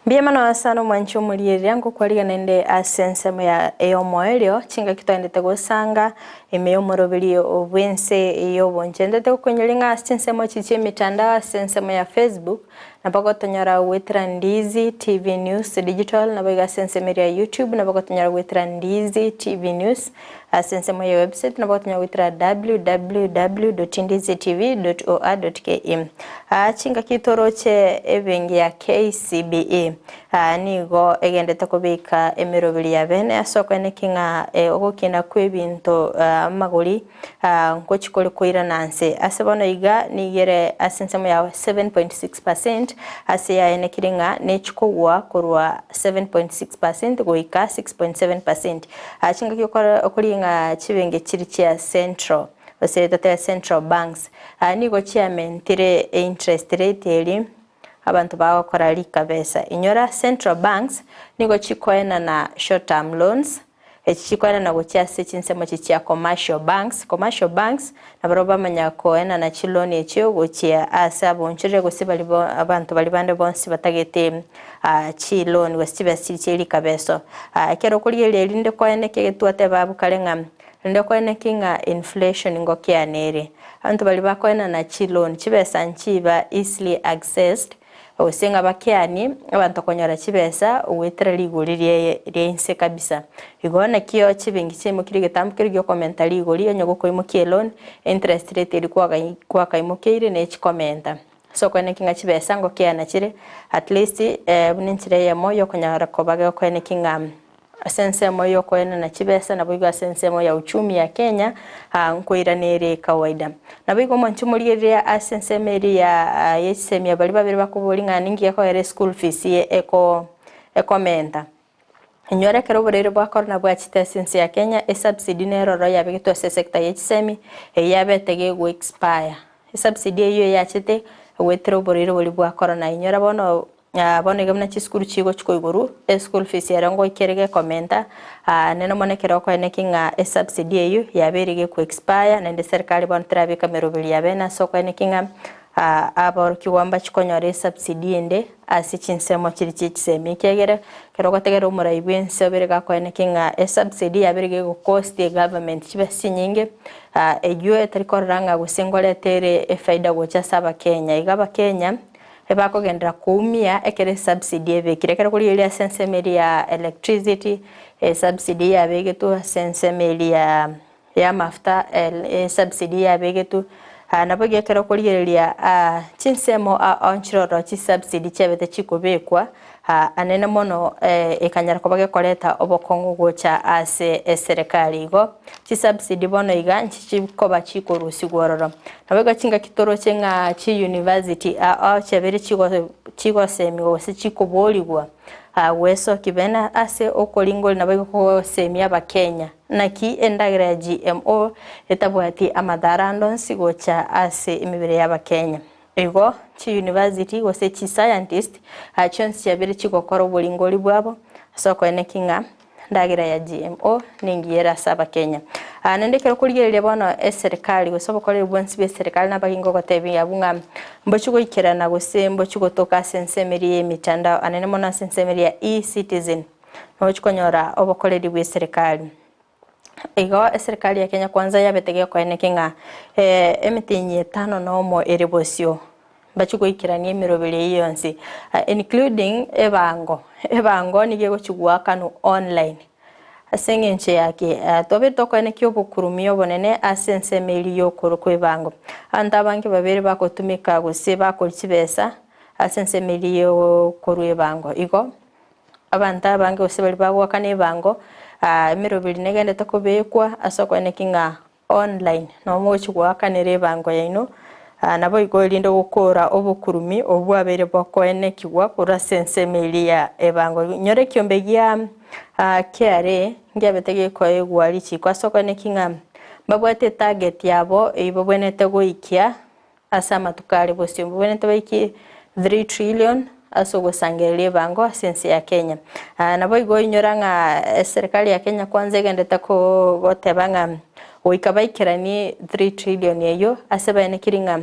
Biemana sana mwancho mulieri yangu kwaliga nende asensemo ya eyomoelio chinga kitoendete gusanga emeyomorobili obwense yobonjendete kukonyelinga asensemo chiche mitandao asensemo ya Facebook na bagotonyara wetira Ndizi TV News Digital na baga asensemo ya YouTube na bagotonyara wetira Ndizi TV News asensemo ya website na bagotonyara wetira www.ndizitv.or.ke chinga kitoroche ebengi ya KCBE nigo egendete kubika emirobili ya bene asoko enekinga ogokina kwebinto maguri ngochikole koira nanse asebono iga nigere asensemo ya 7.6% ase ya enekiringa nechikogwa korwa 7.6% goika 6.7% chinga kyokora okulinga chibenge chiri chia Central ose Central Banks nigo chairman tire interest rate eri abantu bakora likabesa inyora Central Banks nigo chikoena na short term loans chikoena na gochia sechinsemo chichia commercial banks na baroba manyakoena na chiloni echo gochia asa bonchire gosibali abantu balibande bonsi batagete chi loan westiba sichiri kabeso kero kuliye linde koene kegetwate babu kalenga ndio koene kinga inflation ngokia nere abantu bali bakoena na chi loan chibesa nchiba easily accessed osenga bakiani abantu konyora chibesa uwetera liguririe Ense kabisa igona kiyo chibingi chemo kirige tamukirige komenta liguri enyogo koimukie loan interest rate ilikuwa kaimukire ne chikomenta so kwene kinga chibesa ngo kiana chire at least buninchire ya moyo konyara kobaga kwene kinga sensemo yo koena na chibesa na bwiga sensemo ya uchumi ya Kenya nkoiranere kawaida na bwigo mwanchumuliria asensemeri ya yesemia bali babiri bakubulinga ningi yako ere school fees ye ekomenta nyore Kerubo rero bwakorna bwa chitesense ya Kenya subsidy nero ya bigito sector yesemi yabetege go expire subsidy yo yachite wetero borero boli bwakorna nyora bono bone gamna chiskuru chigo chikoiguru school fees yarango ikerege komenta neno monekero ko enekinga subsidy eyo yaberige ku expire nende serikali bon trabe kamerobili yabena soko enekinga aboroki wamba chikonyore subsidy ende ase chinsemo chiri chisemi kegere kero gotegera omuraibu ense obere gakoeneki ng'a subsidy yabere go cost the government chibesi nyinge eyo etarikorera ng'a gusengoretere efaida gocha saba Kenya igaba Kenya ebakogendera kuumia ekere subsidy ebekire kero kuri ile sensemeri ya electricity subsidy yabegetu sensemeri ya mafuta subsidy yabegetu nabo gekera kurigereria chinsemo onchiroro chi subsidy chebete chikobekwa anene mono ekanyara kobage koreta obokongo gocha ase serikali igo chi subsidy bono iga nchikoba chikorusi gororo nabo gachinga kitoro chenga chi university chebere chigo semi gose chikoboligwa weso kibena ase okolingol nabo ko semia ba Kenya naki endagera ya GMO etabwati amadara ndonsi gocha ase imibere ya ba Kenya ego chi university gose chi scientist chonsi yabere chigokora bolingoli bwabo soko enekinga ndagera ya GMO ningiera saba Kenya nendekero kurigereria bono serikali gosobo korera bwansi be serikali nabagingo gotebi yabunga mbochugo ikerana gose mbochugo toka sensemeri emitandao anene mona sensemeri ya e-citizen nochukonyora obokoreri bwe serikali ego serikali ya Kenya kwanza yabetege kwaenekinga emitinyi 5 nomo erebosio bachugo ikirani emirobere yonse including ebango nigego chugwa kanu online asengenche yake tobe tokone kyobukurumio bonene asensemeri yokoro kwebango anda banki babere bakotumika gose bakorikibesa asensemeri yokoro ebango igo abanta bange gose bali bagwakana ebango emirobiri negende takobekwa asoko enekinga online no mochi gwakana ebango yaino nabo igo lindo gukora obukurumi obwabere bakoenekigwa kura sensemeri ya ebango nyore kyombegia KRA ngiabetege ko egwari chikwa soko nekinga babwate target yabo ibobwenete goikia asama tukale bosio bobwenete baiki 3 trillion asogo sangere bango sense ya Kenya nabo igo inyoranga serikali ya Kenya kwanza gendeta ko gotebanga oikabaikirani 3 trillion yeyo asebane kiringa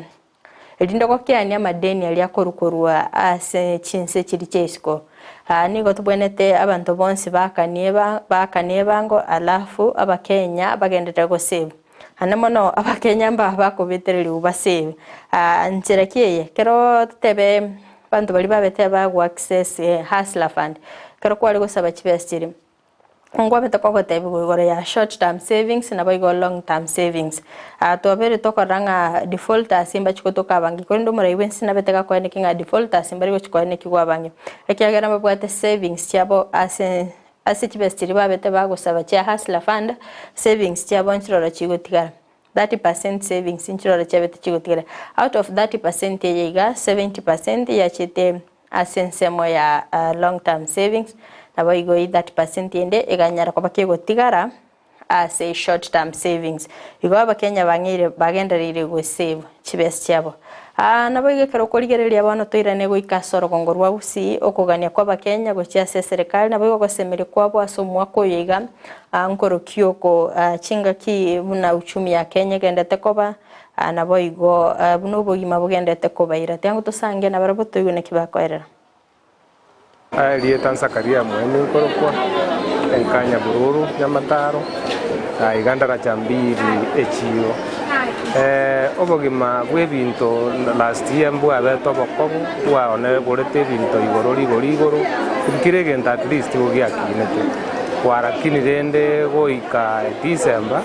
elindo kokiania madeni ali akorukorwa ase chinse chiri chesko nigo tubwenete abantu bonse bakanibango alafu abakenya bagendete go save hanemono abakenya bakobetereri ubasave nchira kiye kero tebe bantu bali babete bagwa access hustler fund kero kwali gosaba chibestiri ngwa betoko gotebi gore ya short term savings na boigo long term savings tobere tokoranga default asimba chikotoka bangi kondo muraiwensi na beteka ko enekinga default asimba rigo chiko enekigwa bangi ekyagera mabwate savings cyabo ase chibestiri babete bagosaba cha hustler fund savings cyabo nchirora chigotigara 30% savings nchirora chabete chigotigara out of 30% yega 70% yachete asensemo ya long term savings nabo igo 30% ende eganyara kwa bakego tigara as short term savings igo abakenya bangire bagenderire go save chibes cyabo nabo igo kero korigereria bano toirane go ikasoro kongorwa Gusii okugania kwa bakenya go cia serikali nabo igo gosemere kwabo asomwa ko yiga nkoro kioko chinga ki buna uchumi ya Kenya gendete koba nabo igo buno bogima bugendete kobaira tangu tusange na barabo toigo ne kibakorera Lieta Nsakaria mwene korokwa enkanya bururu nyamataro igandara chambiri echiro obogima bwebinto last year mbwabe tobokobu twaone gorete binto igoro kirigenda at least ugiakinete kwarakini rende goika December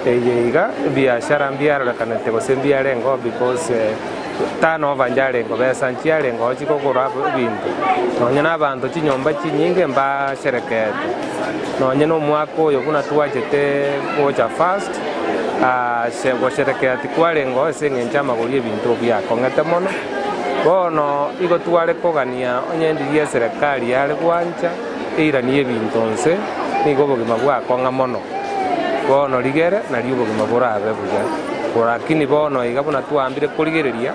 eyeiga biashara mbiara kanete gosembia rengo because tano vanjale ngo besa nchiale ngo chikokora bintu nonye nabantu chinyomba chinyinge mba sherekete nonye no mwako yo kuna tuwachete gocha fast sego sherekete kwale ngo sengencha magolie bintu bya kongete mono bono igo tuwale kogania onye ndiye serikali yale kwancha ira niye bintu nse nigo bogima bwa konga mono bono ligere na liubo gimaburabe buja lakini bono igabuna tuambire kurigereria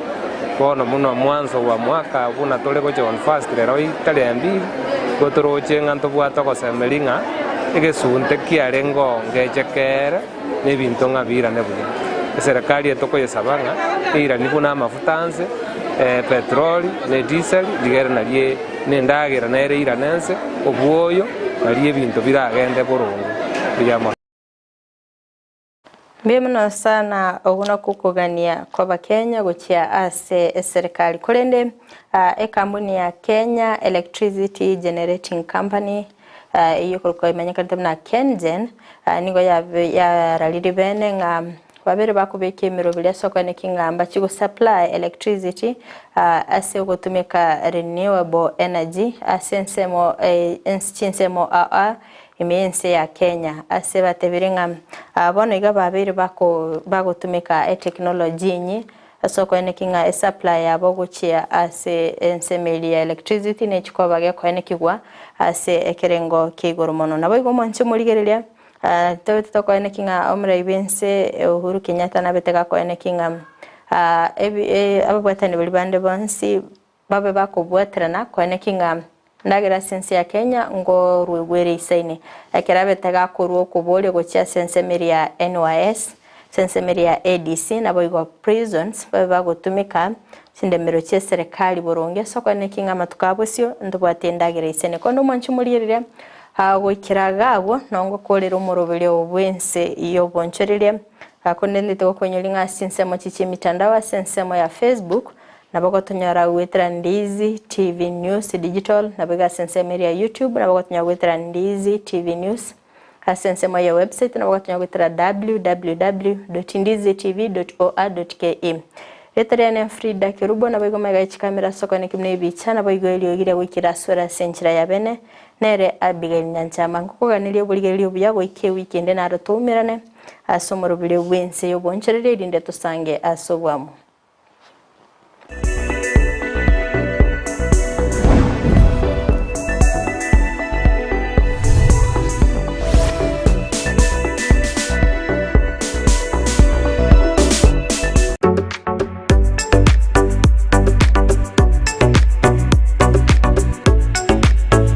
bono muno mwanzo wa mwaka buna tole goche on fast lero itale mbi gotoroche nganto bwato gosemeringa egesunte kiarengo ngechekere nebinto ngabira nebuja serikali etoko yesabanga ira nibo na mafutanze petroli ne diesel digere narie nendagira nere ira nense obwoyo narie bintu biragende burungu biyamo. Mbemno sana oguna kukugania kwa Bakenya guchia ase serikali kurende kampuni ya Kenya Electricity Generating Company iyo kulko imanyika na KenGen nigo ya raliri bene nga babere bakubeke imiro bya soko ne kingamba chigo supply electricity ase gutumika renewable energy asensemo ensemo Ense ya Kenya ase batebiringa bono iga babiri bagutumika technology nyi soko ene kinga supply yabo guchia ase ensemeli ya electricity ne chikoba ge kwene kigwa ase ekerengo kigoro mono nabo igo monche murigereria tawe tutoko ene kinga omra ibense Uhuru Kenyatta na betega ko ene kinga ababwatani bali bande bonsi babe bakobwatrana ko ene kinga ndagira sense ya Kenya ngo rwegwere isaine akirabe taga kuruo kubole gocha sense meria NYS sense meria ADC nabo igo prisons bagutumika sindemero che serikali boronge soko ne kinga matukabosio ndubwate ndagira isaine kondo mwanchi murire hago kiragabo nongo kolera umurobere obwense iyo bonchereria akonende to konyolinga sense mo chichi mitandao sense mo ya Facebook nabako tunyara wetera Ndizi TV News Digital nabaga sense media YouTube nabako tunyara wetera Ndizi TV News sense ya website nabako tunyara wetera www.ndizitv.or.ke Veterane Fridah Kerubo nabago mega kamera soko ne kimne bicha nabago eliogire wikira sura senchira ya bene nere Abigail Nyanchama kuganiriye buligerio byago ike weekend na rotumirane asomoro bile wense yo boncherere rinde tusange asobwamo.